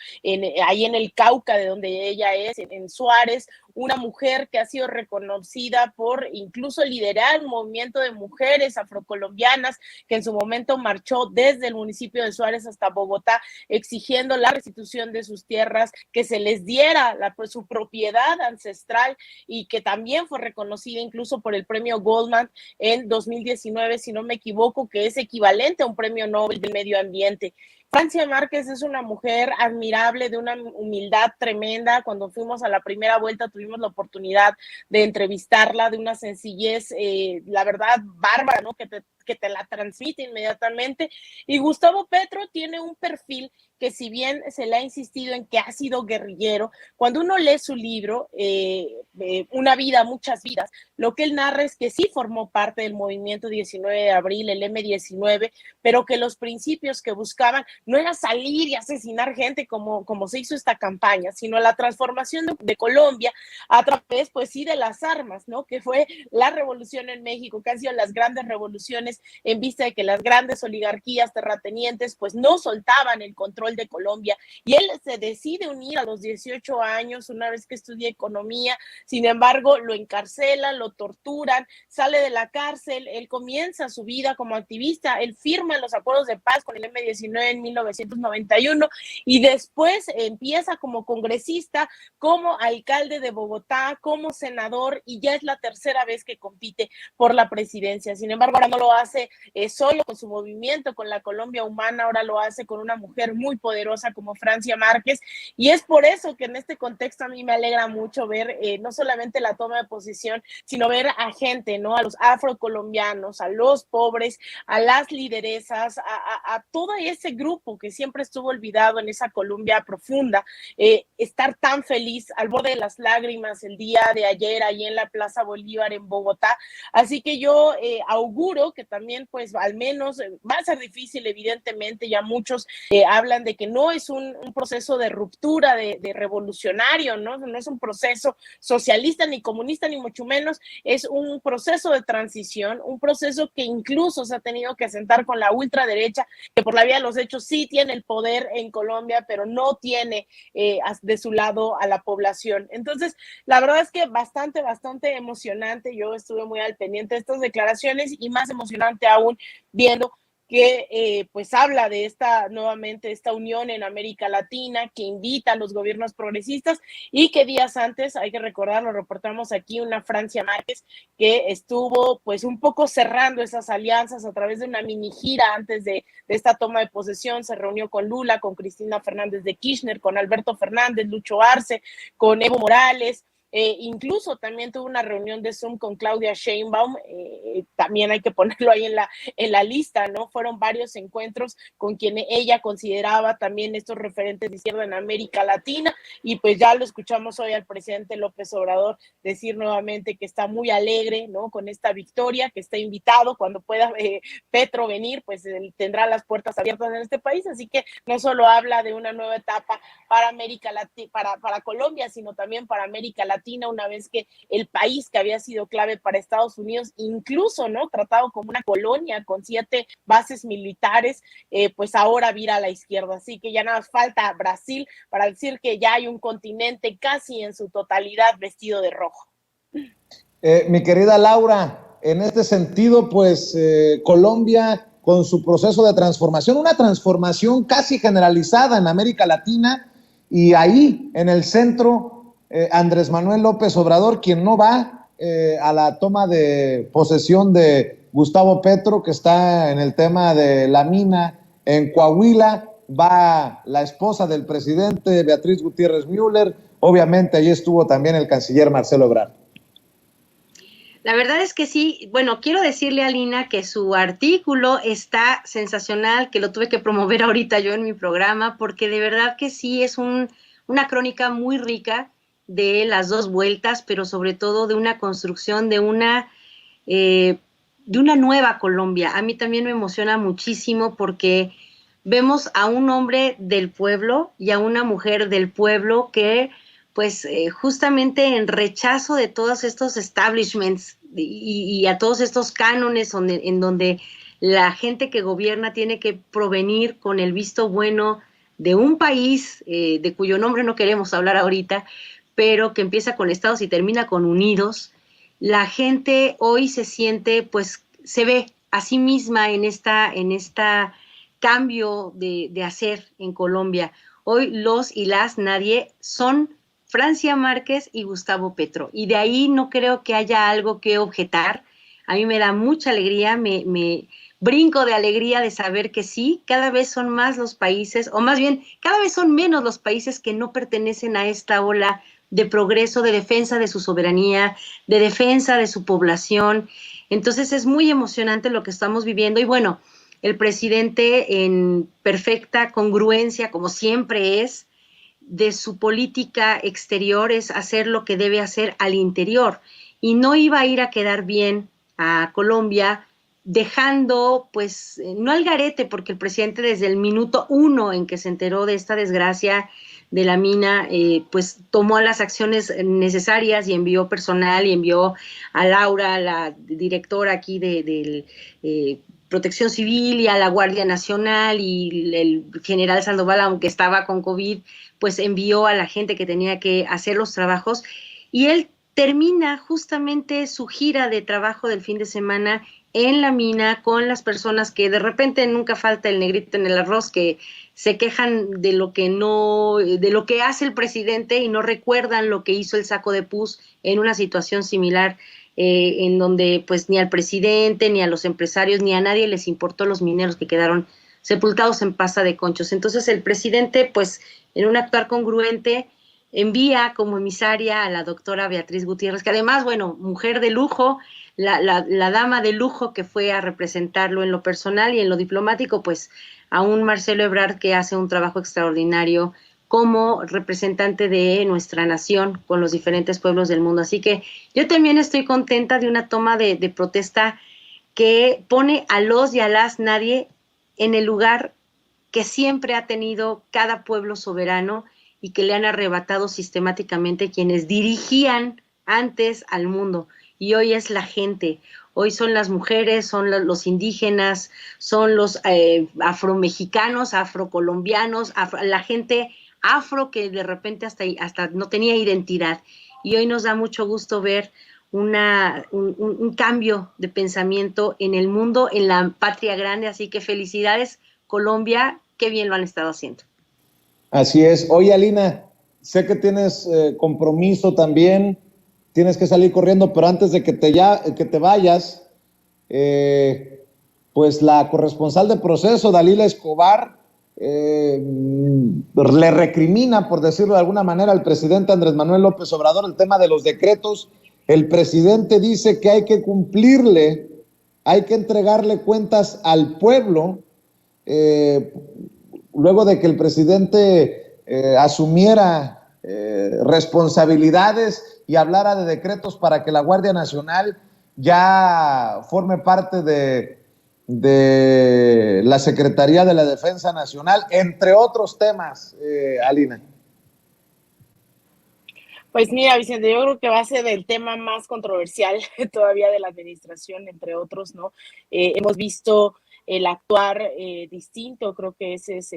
ahí en el Cauca, de donde ella es, en Suárez, una mujer que ha sido reconocida por incluso liderar un movimiento de mujeres afrocolombianas que en su momento marchó desde el municipio de Suárez hasta Bogotá, exigiendo la restitución de sus tierras, que se les diera su propiedad ancestral, y que también fue reconocida incluso por el premio Goldman en 2019, si no me equivoco, que es equivalente a un premio Nobel del Medio Ambiente. Francia Márquez es una mujer admirable, de una humildad tremenda. Cuando fuimos a la primera vuelta tuvimos la oportunidad de entrevistarla, de una sencillez, la verdad, bárbara, ¿no? Que te la transmite inmediatamente. Y Gustavo Petro tiene un perfil que, si bien se le ha insistido en que ha sido guerrillero, cuando uno lee su libro, Una vida, muchas vidas, lo que él narra es que sí formó parte del movimiento 19 de abril, el M19, pero que los principios que buscaban no era salir y asesinar gente como se hizo esta campaña, sino la transformación de Colombia a través, pues sí, de las armas, ¿no? Que fue la revolución en México, que han sido las grandes revoluciones en vista de que las grandes oligarquías terratenientes pues no soltaban el control de Colombia, y él se decide unir a los 18 años, una vez que estudia economía. Sin embargo, lo encarcelan, lo torturan, sale de la cárcel, él comienza su vida como activista, él firma los acuerdos de paz con el M19 en 1991, y después empieza como congresista, como alcalde de Bogotá, como senador, y ya es la tercera vez que compite por la presidencia. Sin embargo, ahora no lo hace solo con su movimiento, con la Colombia Humana, ahora lo hace con una mujer muy poderosa como Francia Márquez, y es por eso que en este contexto a mí me alegra mucho ver no solamente la toma de posición, sino ver a gente, ¿no? A los afrocolombianos, a los pobres, a las lideresas, a todo ese grupo que siempre estuvo olvidado en esa Colombia profunda, estar tan feliz, al borde de las lágrimas el día de ayer ahí en la Plaza Bolívar en Bogotá. Así que yo auguro que también, pues, al menos va a ser difícil, evidentemente, ya muchos hablan de que no es un proceso de ruptura, de revolucionario, ¿no? No es un proceso socialista ni comunista, ni mucho menos, es un proceso de transición, un proceso que incluso se ha tenido que sentar con la ultraderecha, que por la vía de los hechos sí tiene el poder en Colombia, pero no tiene de su lado a la población. Entonces, la verdad es que bastante emocionante. Yo estuve muy al pendiente de estas declaraciones, y más emocionante aún viendo que pues habla de esta unión en América Latina, que invita a los gobiernos progresistas, y que días antes, hay que recordar, lo reportamos aquí, una Francia Márquez que estuvo pues un poco cerrando esas alianzas a través de una mini gira antes de esta toma de posesión. Se reunió con Lula, con Cristina Fernández de Kirchner, con Alberto Fernández, Lucho Arce, con Evo Morales. Incluso también tuvo una reunión de Zoom con Claudia Sheinbaum, también hay que ponerlo ahí en la lista, ¿no? Fueron varios encuentros con quien ella consideraba también estos referentes de izquierda en América Latina, y pues ya lo escuchamos hoy al presidente López Obrador decir nuevamente que está muy alegre, ¿no? Con esta victoria, que está invitado cuando pueda Petro venir, pues tendrá las puertas abiertas en este país. Así que no solo habla de una nueva etapa para América Latina, para Colombia, sino también para América Latina, una vez que el país que había sido clave para Estados Unidos, incluso, ¿no?, tratado como una colonia con 7 bases militares, pues ahora vira a la izquierda. Así que ya nada más falta Brasil para decir que ya hay un continente casi en su totalidad vestido de rojo. Mi querida Laura, en este sentido, pues Colombia, con su proceso de transformación, una transformación casi generalizada en América Latina, y ahí en el centro Andrés Manuel López Obrador, quien no va a la toma de posesión de Gustavo Petro, que está en el tema de la mina en Coahuila, va la esposa del presidente, Beatriz Gutiérrez Müller, obviamente allí estuvo también el canciller Marcelo Ebrard. La verdad es que sí. Bueno, quiero decirle a Lina que su artículo está sensacional, que lo tuve que promover ahorita yo en mi programa, porque de verdad que sí es una crónica muy rica de las dos vueltas, pero sobre todo de una construcción de una nueva Colombia. A mí también me emociona muchísimo porque vemos a un hombre del pueblo y a una mujer del pueblo que pues justamente en rechazo de todos estos establishments y a todos estos cánones en donde la gente que gobierna tiene que provenir con el visto bueno de un país de cuyo nombre no queremos hablar ahorita, pero que empieza con Estados y termina con Unidos, la gente hoy se siente, pues se ve a sí misma en esta cambio de hacer en Colombia. Hoy los y las nadie son Francia Márquez y Gustavo Petro, y de ahí no creo que haya algo que objetar. A mí me da mucha alegría, me brinco de alegría de saber que sí, cada vez son más los países, o más bien, cada vez son menos los países que no pertenecen a esta ola de progreso, de defensa de su soberanía, de defensa de su población. Entonces es muy emocionante lo que estamos viviendo, y bueno, el presidente en perfecta congruencia, como siempre es, de su política exterior, es hacer lo que debe hacer al interior, y no iba a ir a quedar bien a Colombia dejando, pues, no al garete, porque el presidente desde el minuto 1 en que se enteró de esta desgracia de la mina, pues tomó las acciones necesarias y envió personal y envió a Laura, la directora aquí de Protección Civil, y a la Guardia Nacional, y el general Sandoval, aunque estaba con COVID, pues envió a la gente que tenía que hacer los trabajos, y él termina justamente su gira de trabajo del fin de semana en la mina con las personas que de repente nunca falta el negrito en el arroz, que se quejan de lo que hace el presidente y no recuerdan lo que hizo el Saco de Pus en una situación similar, en donde pues ni al presidente, ni a los empresarios, ni a nadie les importó los mineros que quedaron sepultados en pasta de conchos. Entonces el presidente, pues en un actuar congruente, envía como emisaria a la doctora Beatriz Gutiérrez, que además, bueno, mujer de lujo, la dama de lujo que fue a representarlo en lo personal, y en lo diplomático, pues a un Marcelo Ebrard que hace un trabajo extraordinario como representante de nuestra nación con los diferentes pueblos del mundo. Así que yo también estoy contenta de una toma de protesta que pone a los y a las nadie en el lugar que siempre ha tenido cada pueblo soberano, y que le han arrebatado sistemáticamente quienes dirigían antes al mundo. Y hoy es la gente, hoy son las mujeres, son los indígenas, son los afromexicanos, afrocolombianos, la gente afro que de repente hasta no tenía identidad. Y hoy nos da mucho gusto ver un cambio de pensamiento en el mundo, en la patria grande. Así que felicidades, Colombia, qué bien lo han estado haciendo. Así es. Oye, Alina, sé que tienes compromiso también, tienes que salir corriendo, pero antes de que te vayas, pues la corresponsal de Proceso, Dalila Escobar, le recrimina, por decirlo de alguna manera, al presidente Andrés Manuel López Obrador el tema de los decretos. El presidente dice que hay que cumplirle, hay que entregarle cuentas al pueblo, luego de que el presidente asumiera responsabilidades y hablara de decretos para que la Guardia Nacional ya forme parte de la Secretaría de la Defensa Nacional, entre otros temas, Alina. Pues mira, Vicente, yo creo que va a ser el tema más controversial todavía de la administración, entre otros, ¿no? Hemos visto el actuar distinto, creo que ese es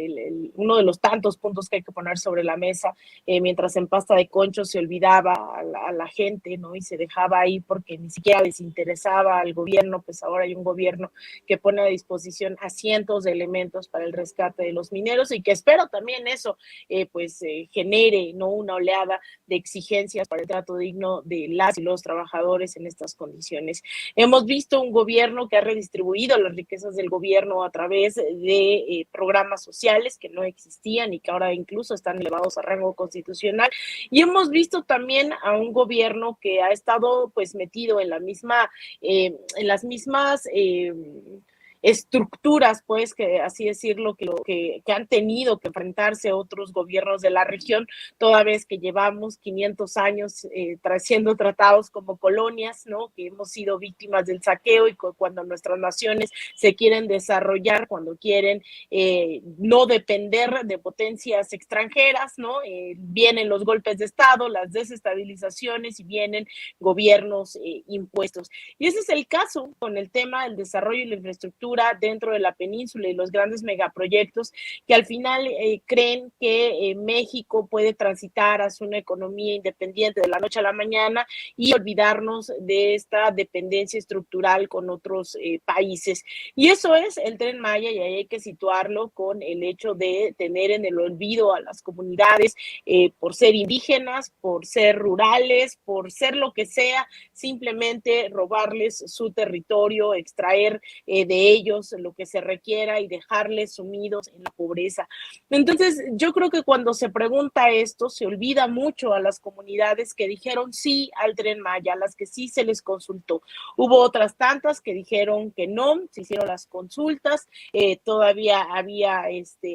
uno de los tantos puntos que hay que poner sobre la mesa, mientras en pasta de concho se olvidaba a la gente, ¿no? Y se dejaba ahí porque ni siquiera les interesaba al gobierno. Pues ahora hay un gobierno que pone a disposición a cientos de elementos para el rescate de los mineros, y que espero también eso genere, ¿no?, una oleada de exigencias para el trato digno de las y los trabajadores en estas condiciones. Hemos visto un gobierno que ha redistribuido las riquezas del gobierno gobierno a través de programas sociales que no existían y que ahora incluso están elevados a rango constitucional. Y hemos visto también a un gobierno que ha estado pues metido en la misma, en las mismas estructuras, pues, que así decirlo, que han tenido que enfrentarse otros gobiernos de la región, toda vez que llevamos 500 años siendo tratados como colonias, ¿no? Que hemos sido víctimas del saqueo y cuando nuestras naciones se quieren desarrollar, cuando quieren no depender de potencias extranjeras, ¿no? Vienen los golpes de Estado, las desestabilizaciones y vienen gobiernos impuestos. Y ese es el caso con el tema del desarrollo y la infraestructura dentro de la península y los grandes megaproyectos que al final creen que México puede transitar hacia una economía independiente de la noche a la mañana y olvidarnos de esta dependencia estructural con otros países. Y eso es el Tren Maya, y ahí hay que situarlo con el hecho de tener en el olvido a las comunidades por ser indígenas, por ser rurales, por ser lo que sea, simplemente robarles su territorio, extraer de ellos lo que se requiera y dejarles sumidos en la pobreza. Entonces, yo creo que cuando se pregunta esto, se olvida mucho a las comunidades que dijeron sí al Tren Maya, a las que sí se les consultó. Hubo otras tantas que dijeron que no, se hicieron las consultas, todavía había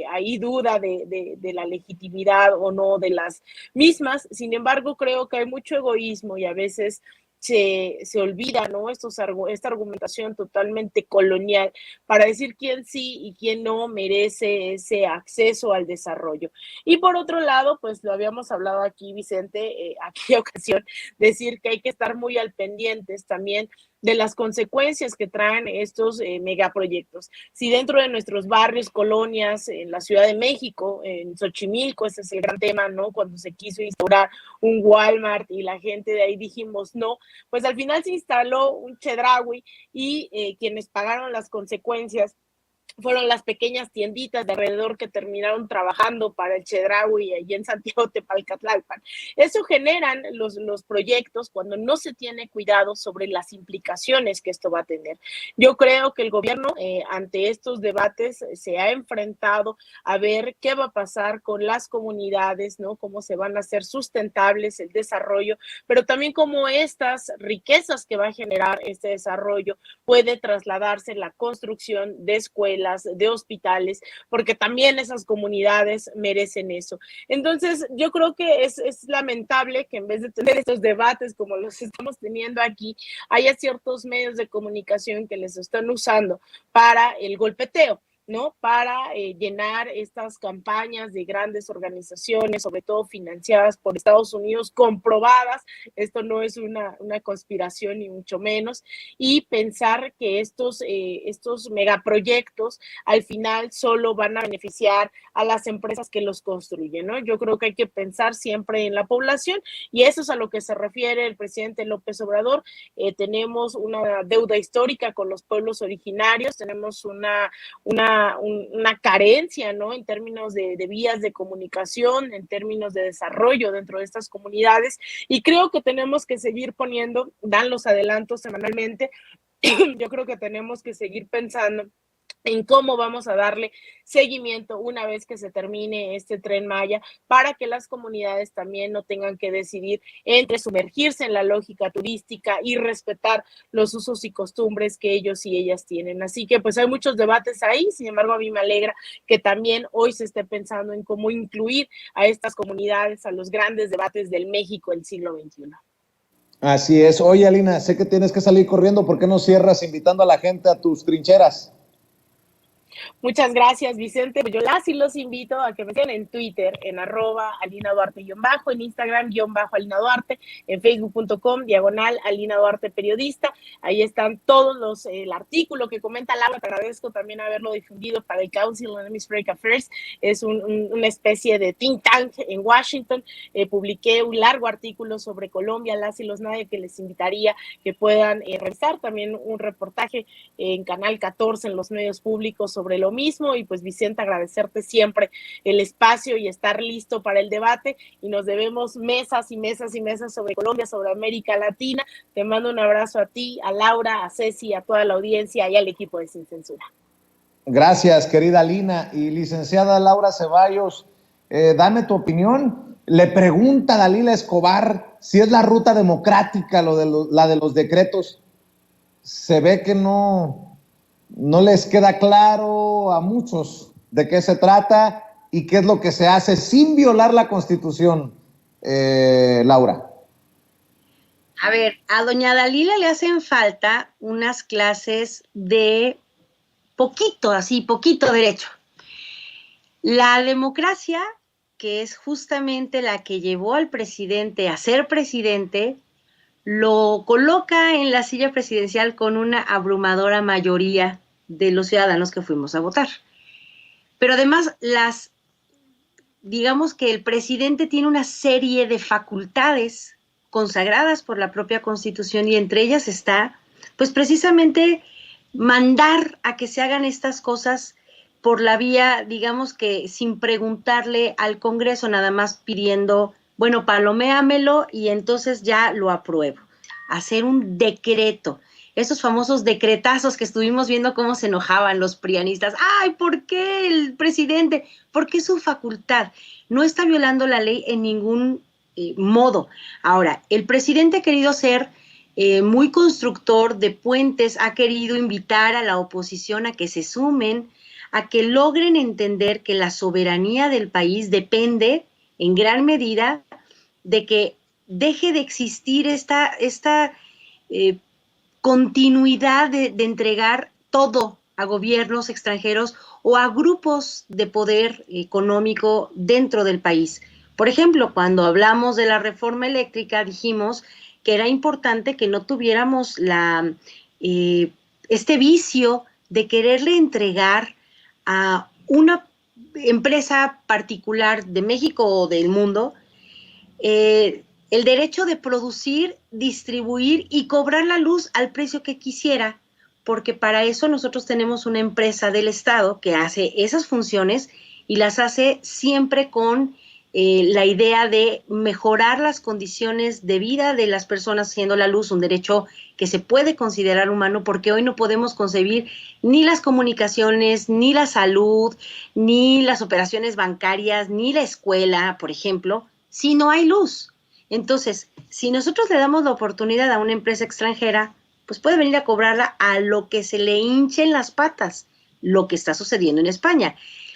ahí duda de la legitimidad o no de las mismas. Sin embargo, creo que hay mucho egoísmo y a veces se olvida, ¿no? Esta argumentación totalmente colonial para decir quién sí y quién no merece ese acceso al desarrollo. Y por otro lado, pues lo habíamos hablado aquí, Vicente, aquella ocasión, decir que hay que estar muy al pendientes también de las consecuencias que traen estos megaproyectos. Si dentro de nuestros barrios, colonias, en la Ciudad de México, en Xochimilco, ese es el gran tema, ¿no? Cuando se quiso instaurar un Walmart y la gente de ahí dijimos no, pues al final se instaló un Chedraui y quienes pagaron las consecuencias fueron las pequeñas tienditas de alrededor que terminaron trabajando para el Chedraui allí en Santiago Tepalcatlalpan. Eso generan los proyectos cuando no se tiene cuidado sobre las implicaciones que esto va a tener. Yo creo que el gobierno ante estos debates se ha enfrentado a ver qué va a pasar con las comunidades, ¿no? Cómo se van a hacer sustentables el desarrollo, pero también cómo estas riquezas que va a generar este desarrollo puede trasladarse en la construcción de escuelas, de hospitales, porque también esas comunidades merecen eso. Entonces, yo creo que es lamentable que en vez de tener estos debates como los estamos teniendo aquí, haya ciertos medios de comunicación que les están usando para el golpeteo, ¿no? Para llenar estas campañas de grandes organizaciones, sobre todo financiadas por Estados Unidos, comprobadas, esto no es una conspiración ni mucho menos, y pensar que estos megaproyectos al final solo van a beneficiar a las empresas que los construyen, ¿no? Yo creo que hay que pensar siempre en la población y eso es a lo que se refiere el presidente López Obrador. Tenemos una deuda histórica con los pueblos originarios, tenemos una carencia, ¿no? En términos de vías de comunicación, en términos de desarrollo dentro de estas comunidades, y creo que tenemos que seguir dan los adelantos semanalmente, yo creo que tenemos que seguir pensando en cómo vamos a darle seguimiento una vez que se termine este Tren Maya para que las comunidades también no tengan que decidir entre sumergirse en la lógica turística y respetar los usos y costumbres que ellos y ellas tienen. Así que pues hay muchos debates ahí, sin embargo a mí me alegra que también hoy se esté pensando en cómo incluir a estas comunidades a los grandes debates del México del siglo XXI. Así es. Oye, Alina, sé que tienes que salir corriendo, ¿por qué no cierras invitando a la gente a tus trincheras? Muchas gracias, Vicente. Yo los invito a que me sigan en Twitter, en @AlinaDuarte_, en Instagram _AlinaDuarte, en Facebook.com/Alina Duarte Periodista. Ahí están todos el artículo que comenta Laura. Te agradezco también haberlo difundido para el Council on Hemispheric Affairs. Es una especie de think tank en Washington. Publiqué un largo artículo sobre Colombia, las y los nadie, que les invitaría que puedan revisar. También un reportaje en Canal 14 en los medios públicos sobre lo mismo. Y pues, Vicente, agradecerte siempre el espacio y estar listo para el debate, y nos debemos mesas y mesas y mesas sobre Colombia, sobre América Latina. Te mando un abrazo a ti, a Laura, a Ceci, a toda la audiencia y al equipo de Sin Censura. Gracias, querida Lina. Y licenciada Laura Ceballos, dame tu opinión. Le pregunta Dalila Escobar si es la ruta democrática la de los decretos. Se ve que no les queda claro a muchos de qué se trata y qué es lo que se hace sin violar la Constitución, Laura. A ver, a doña Dalila le hacen falta unas clases de poquito derecho. La democracia, que es justamente la que llevó al presidente a ser presidente, lo coloca en la silla presidencial con una abrumadora mayoría de los ciudadanos que fuimos a votar. Pero además, digamos que el presidente tiene una serie de facultades consagradas por la propia Constitución y entre ellas está, pues precisamente mandar a que se hagan estas cosas por la vía, digamos que sin preguntarle al Congreso, nada más pidiendo, bueno, paloméamelo y entonces ya lo apruebo. Hacer un decreto, esos famosos decretazos que estuvimos viendo cómo se enojaban los prianistas. ¡Ay, ¿por qué el presidente? Porque es su facultad. No está violando la ley en ningún modo. Ahora, el presidente ha querido ser muy constructor de puentes, ha querido invitar a la oposición a que se sumen, a que logren entender que la soberanía del país depende en gran medida de que deje de existir esta continuidad de entregar todo a gobiernos extranjeros o a grupos de poder económico dentro del país. Por ejemplo, cuando hablamos de la reforma eléctrica, dijimos que era importante que no tuviéramos este vicio de quererle entregar a una empresa particular de México o del mundo el derecho de producir, distribuir y cobrar la luz al precio que quisiera, porque para eso nosotros tenemos una empresa del Estado que hace esas funciones y las hace siempre con la idea de mejorar las condiciones de vida de las personas, siendo la luz un derecho que se puede considerar humano, porque hoy no podemos concebir ni las comunicaciones, ni la salud, ni las operaciones bancarias, ni la escuela, por ejemplo, si no hay luz. Entonces, si nosotros le damos la oportunidad a una empresa extranjera, pues puede venir a cobrarla a lo que se le hinchen las patas, lo que está sucediendo en España.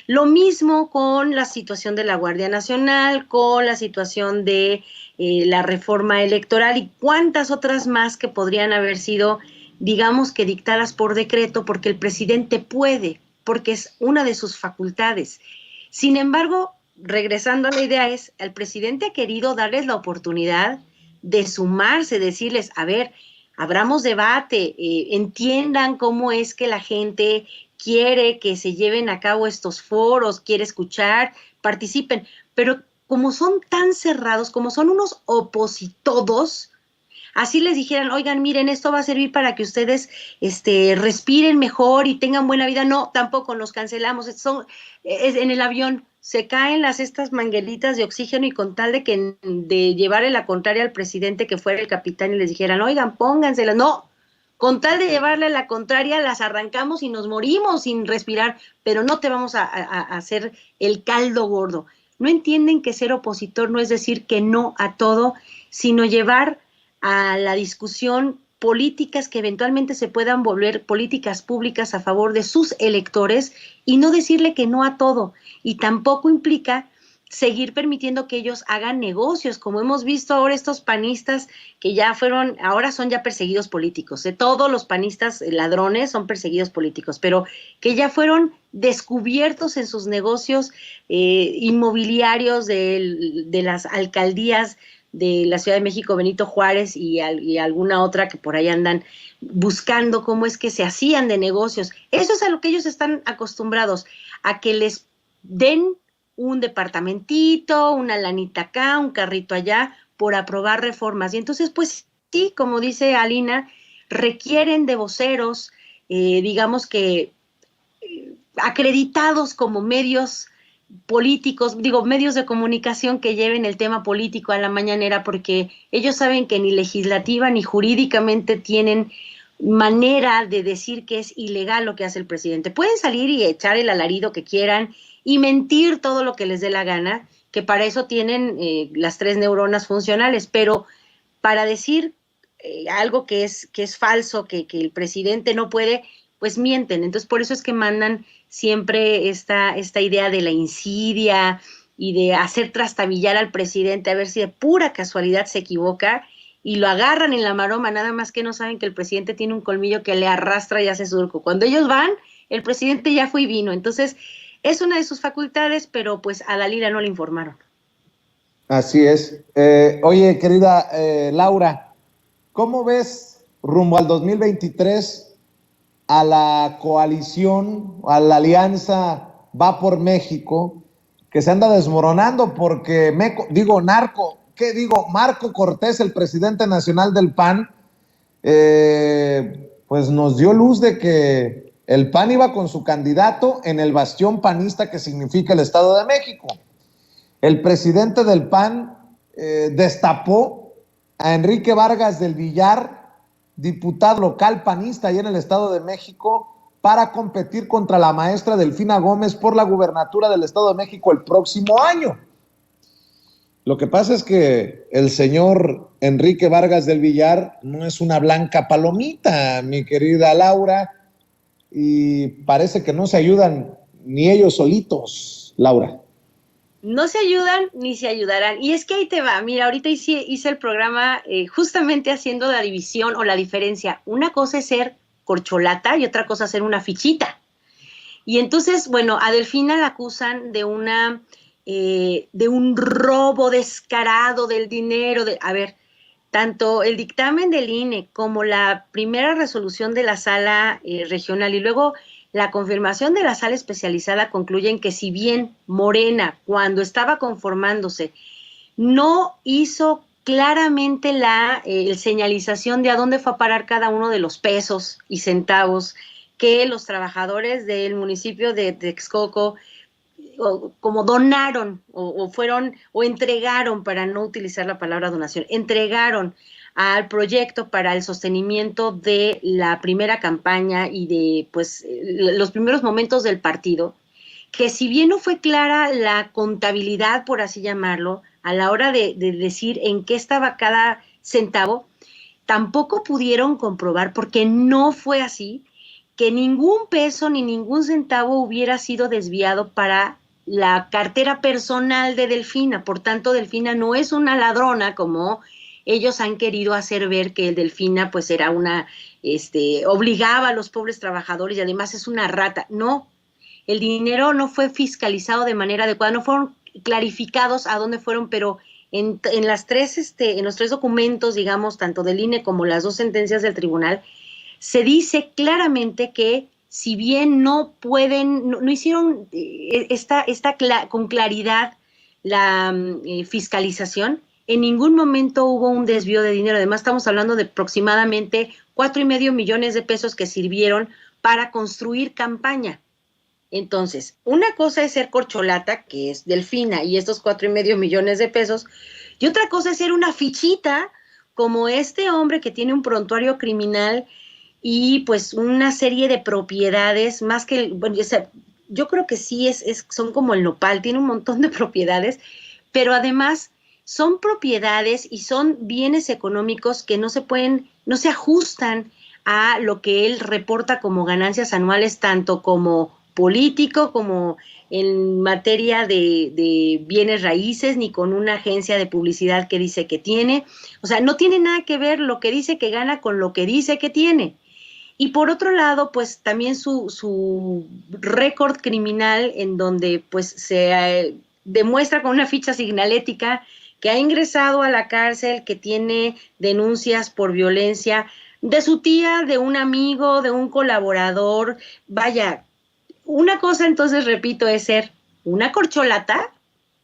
Lo mismo con la situación de la Guardia Nacional, con la situación de la reforma electoral y cuántas otras más que podrían haber sido, digamos que dictadas por decreto, porque el presidente puede, porque es una de sus facultades. Sin embargo, regresando a la idea, el presidente ha querido darles la oportunidad de sumarse, decirles, a ver, abramos debate, entiendan cómo es que la gente quiere que se lleven a cabo estos foros, quiere escuchar, participen, pero como son tan cerrados, como son unos opositodos, así les dijeran, oigan, miren, esto va a servir para que ustedes respiren mejor y tengan buena vida. No, tampoco nos cancelamos, en el avión se caen estas manguelitas de oxígeno y con tal de llevarle la contraria al presidente que fuera el capitán y les dijeran, oigan, pónganselas, no. Con tal de llevarle la contraria, las arrancamos y nos morimos sin respirar, pero no te vamos a hacer el caldo gordo. No entienden que ser opositor no es decir que no a todo, sino llevar a la discusión políticas que eventualmente se puedan volver políticas públicas a favor de sus electores y no decirle que no a todo. Y tampoco implica seguir permitiendo que ellos hagan negocios, como hemos visto ahora estos panistas que ahora son ya perseguidos políticos. Todos los panistas ladrones son perseguidos políticos, pero que ya fueron descubiertos en sus negocios inmobiliarios de las alcaldías de la Ciudad de México, Benito Juárez y alguna otra que por ahí andan buscando cómo es que se hacían de negocios. Eso es a lo que ellos están acostumbrados, a que les den un departamentito, una lanita acá, un carrito allá, por aprobar reformas. Y entonces, pues sí, como dice Alina, requieren de voceros, digamos que acreditados como medios políticos, medios de comunicación que lleven el tema político a la mañanera, porque ellos saben que ni legislativa ni jurídicamente tienen manera de decir que es ilegal lo que hace el presidente. Pueden salir y echar el alarido que quieran y mentir todo lo que les dé la gana, que para eso tienen las 3 neuronas funcionales, pero para decir algo que es falso, que el presidente no puede, pues mienten. Entonces, por eso es que mandan siempre esta idea de la insidia y de hacer trastabillar al presidente a ver si de pura casualidad se equivoca, y lo agarran en la maroma, nada más que no saben que el presidente tiene un colmillo que le arrastra y hace surco. Cuando ellos van, el presidente ya fue y vino. Entonces, es una de sus facultades, pero pues a Dalila no le informaron. Así es. Oye, querida Laura, ¿cómo ves rumbo al 2023 a la coalición, a la alianza Va por México, que se anda desmoronando porque Marco Cortés, el presidente nacional del PAN, pues nos dio luz de que el PAN iba con su candidato en el bastión panista que significa el Estado de México. El presidente del PAN destapó a Enrique Vargas del Villar, diputado local panista allá en el Estado de México, para competir contra la maestra Delfina Gómez por la gubernatura del Estado de México el próximo año. Lo que pasa es que el señor Enrique Vargas del Villar no es una blanca palomita, mi querida Laura, y parece que no se ayudan ni ellos solitos, Laura. No se ayudan ni se ayudarán. Y es que ahí te va. Mira, ahorita hice el programa justamente haciendo la división o la diferencia. Una cosa es ser corcholata y otra cosa es ser una fichita. Y entonces, bueno, a Delfina la acusan de un robo descarado del dinero. A ver, tanto el dictamen del INE como la primera resolución de la sala regional y luego la confirmación de la sala especializada concluyen que si bien Morena, cuando estaba conformándose, no hizo claramente la señalización de a dónde fue a parar cada uno de los pesos y centavos que los trabajadores del municipio de Texcoco como donaron o fueron o entregaron, para no utilizar la palabra donación, entregaron al proyecto para el sostenimiento de la primera campaña y de pues los primeros momentos del partido, que si bien no fue clara la contabilidad, por así llamarlo, a la hora de decir en qué estaba cada centavo, tampoco pudieron comprobar, porque no fue así, que ningún peso ni ningún centavo hubiera sido desviado para la cartera personal de Delfina. Por tanto, Delfina no es una ladrona como ellos han querido hacer ver que el Delfina pues era obligaba a los pobres trabajadores y además es una rata. No, el dinero no fue fiscalizado de manera adecuada, no fueron clarificados a dónde fueron, pero en los 3 documentos, digamos, tanto del INE como las 2 sentencias del tribunal, se dice claramente que si bien no hicieron con claridad la fiscalización, en ningún momento hubo un desvío de dinero. Además, estamos hablando de aproximadamente 4.5 millones de pesos que sirvieron para construir campaña. Entonces, una cosa es ser corcholata, que es Delfina, y estos 4.5 millones de pesos, y otra cosa es ser una fichita, como este hombre que tiene un prontuario criminal y pues una serie de propiedades, más que, bueno, yo creo que sí son como el nopal, tiene un montón de propiedades, pero además son propiedades y son bienes económicos que no se ajustan a lo que él reporta como ganancias anuales, tanto como político como en materia de bienes raíces, ni con una agencia de publicidad que dice que tiene. O sea, no tiene nada que ver lo que dice que gana con lo que dice que tiene. Y por otro lado, pues también su récord criminal, en donde pues se demuestra con una ficha signalética que ha ingresado a la cárcel, que tiene denuncias por violencia de su tía, de un amigo, de un colaborador. Vaya, una cosa entonces, repito, es ser una corcholata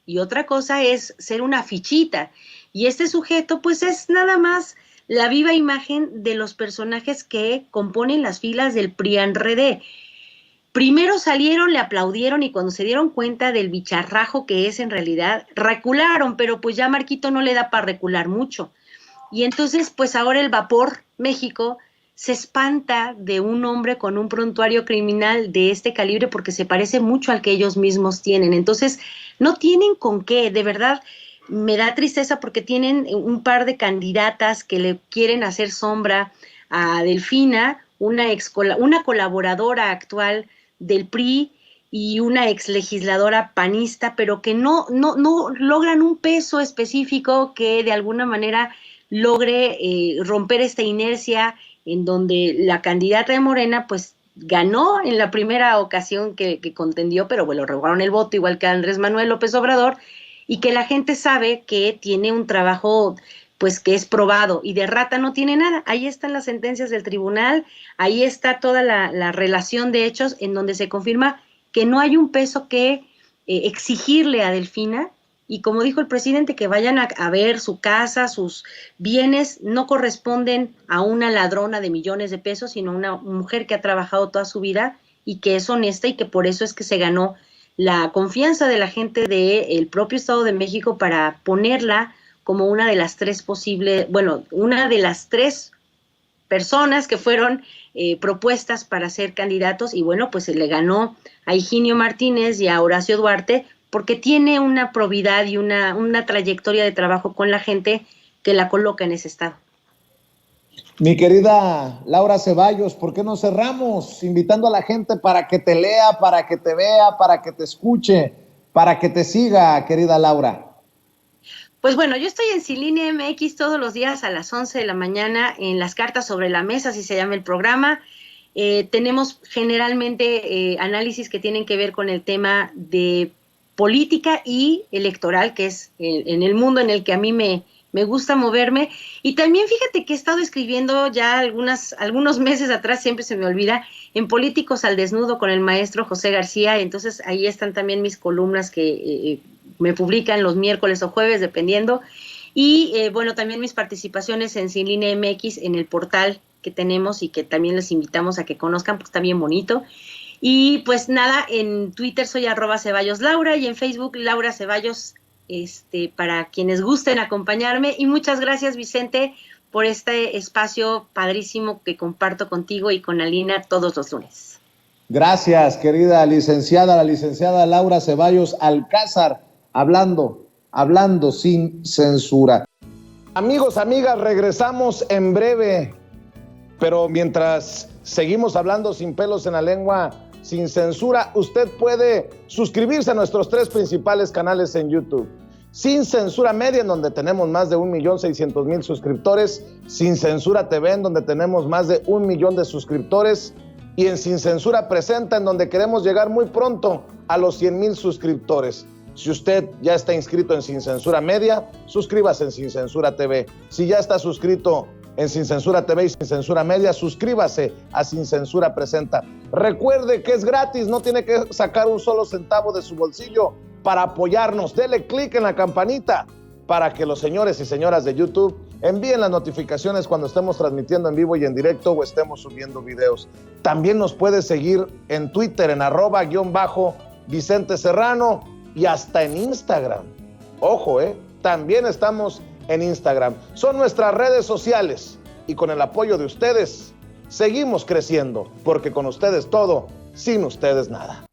y otra cosa es ser una fichita. Y este sujeto pues es nada más la viva imagen de los personajes que componen las filas del PRIAN-RD. Primero salieron, le aplaudieron y cuando se dieron cuenta del bicharrajo que es en realidad, recularon, pero pues ya Marquito no le da para recular mucho. Y entonces, pues ahora el Vapor México se espanta de un hombre con un prontuario criminal de este calibre porque se parece mucho al que ellos mismos tienen. Entonces, no tienen con qué, de verdad, me da tristeza porque tienen un par de candidatas que le quieren hacer sombra a Delfina, una colaboradora actual del PRI y una exlegisladora panista, pero que no logran un peso específico que de alguna manera logre romper esta inercia en donde la candidata de Morena pues ganó en la primera ocasión que contendió, pero bueno, robaron el voto igual que Andrés Manuel López Obrador, y que la gente sabe que tiene un trabajo pues que es probado, y de rata no tiene nada. Ahí están las sentencias del tribunal, ahí está toda la relación de hechos en donde se confirma que no hay un peso que exigirle a Delfina. Y como dijo el presidente, que vayan a ver su casa, sus bienes, no corresponden a una ladrona de millones de pesos, sino a una mujer que ha trabajado toda su vida y que es honesta, y que por eso es que se ganó la confianza de la gente del propio Estado de México para ponerla como una de las tres una de las tres personas que fueron propuestas para ser candidatos. Y bueno, pues se le ganó a Higinio Martínez y a Horacio Duarte, porque tiene una probidad y una trayectoria de trabajo con la gente que la coloca en ese estado. Mi querida Laura Ceballos, ¿por qué no cerramos invitando a la gente para que te lea, para que te vea, para que te escuche, para que te siga, querida Laura? Pues bueno, yo estoy en Sin Línea MX todos los días a las 11 de la mañana en Las Cartas sobre la Mesa, así se llama el programa. Tenemos generalmente análisis que tienen que ver con el tema de política y electoral, que es en el mundo en el que a mí me gusta moverme. Y también fíjate que he estado escribiendo ya algunos meses atrás, siempre se me olvida, en Políticos al Desnudo con el maestro José García. Entonces ahí están también mis columnas que me publican los miércoles o jueves, dependiendo. Y bueno, también mis participaciones en Sin Línea MX, en el portal que tenemos y que también les invitamos a que conozcan, porque está bien bonito. Y pues nada, en Twitter soy @CeballosLaura y en Facebook Laura Ceballos, para quienes gusten acompañarme. Y muchas gracias, Vicente, por este espacio padrísimo que comparto contigo y con Alina todos los lunes. Gracias, querida licenciada, la licenciada Laura Ceballos Alcázar, hablando sin censura. Amigos, amigas, regresamos en breve, pero mientras seguimos hablando sin pelos en la lengua, sin censura, usted puede suscribirse a nuestros 3 principales canales en YouTube. Sin Censura Media, en donde tenemos más de 1.600.000 suscriptores, Sin Censura TV, en donde tenemos más de 1 millón de suscriptores, y en Sin Censura Presenta, en donde queremos llegar muy pronto a los 100,000 suscriptores. Si usted ya está inscrito en Sin Censura Media, suscríbase en Sin Censura TV. Si ya está suscrito en Sin Censura TV y Sin Censura Media, suscríbase a Sin Censura Presenta. Recuerde que es gratis, no tiene que sacar un solo centavo de su bolsillo para apoyarnos. Dele clic en la campanita para que los señores y señoras de YouTube envíen las notificaciones cuando estemos transmitiendo en vivo y en directo o estemos subiendo videos. También nos puede seguir en Twitter en @Vicente Serrano y hasta en Instagram. Ojo, también estamos en Instagram. Son nuestras redes sociales y con el apoyo de ustedes seguimos creciendo, porque con ustedes todo, sin ustedes nada.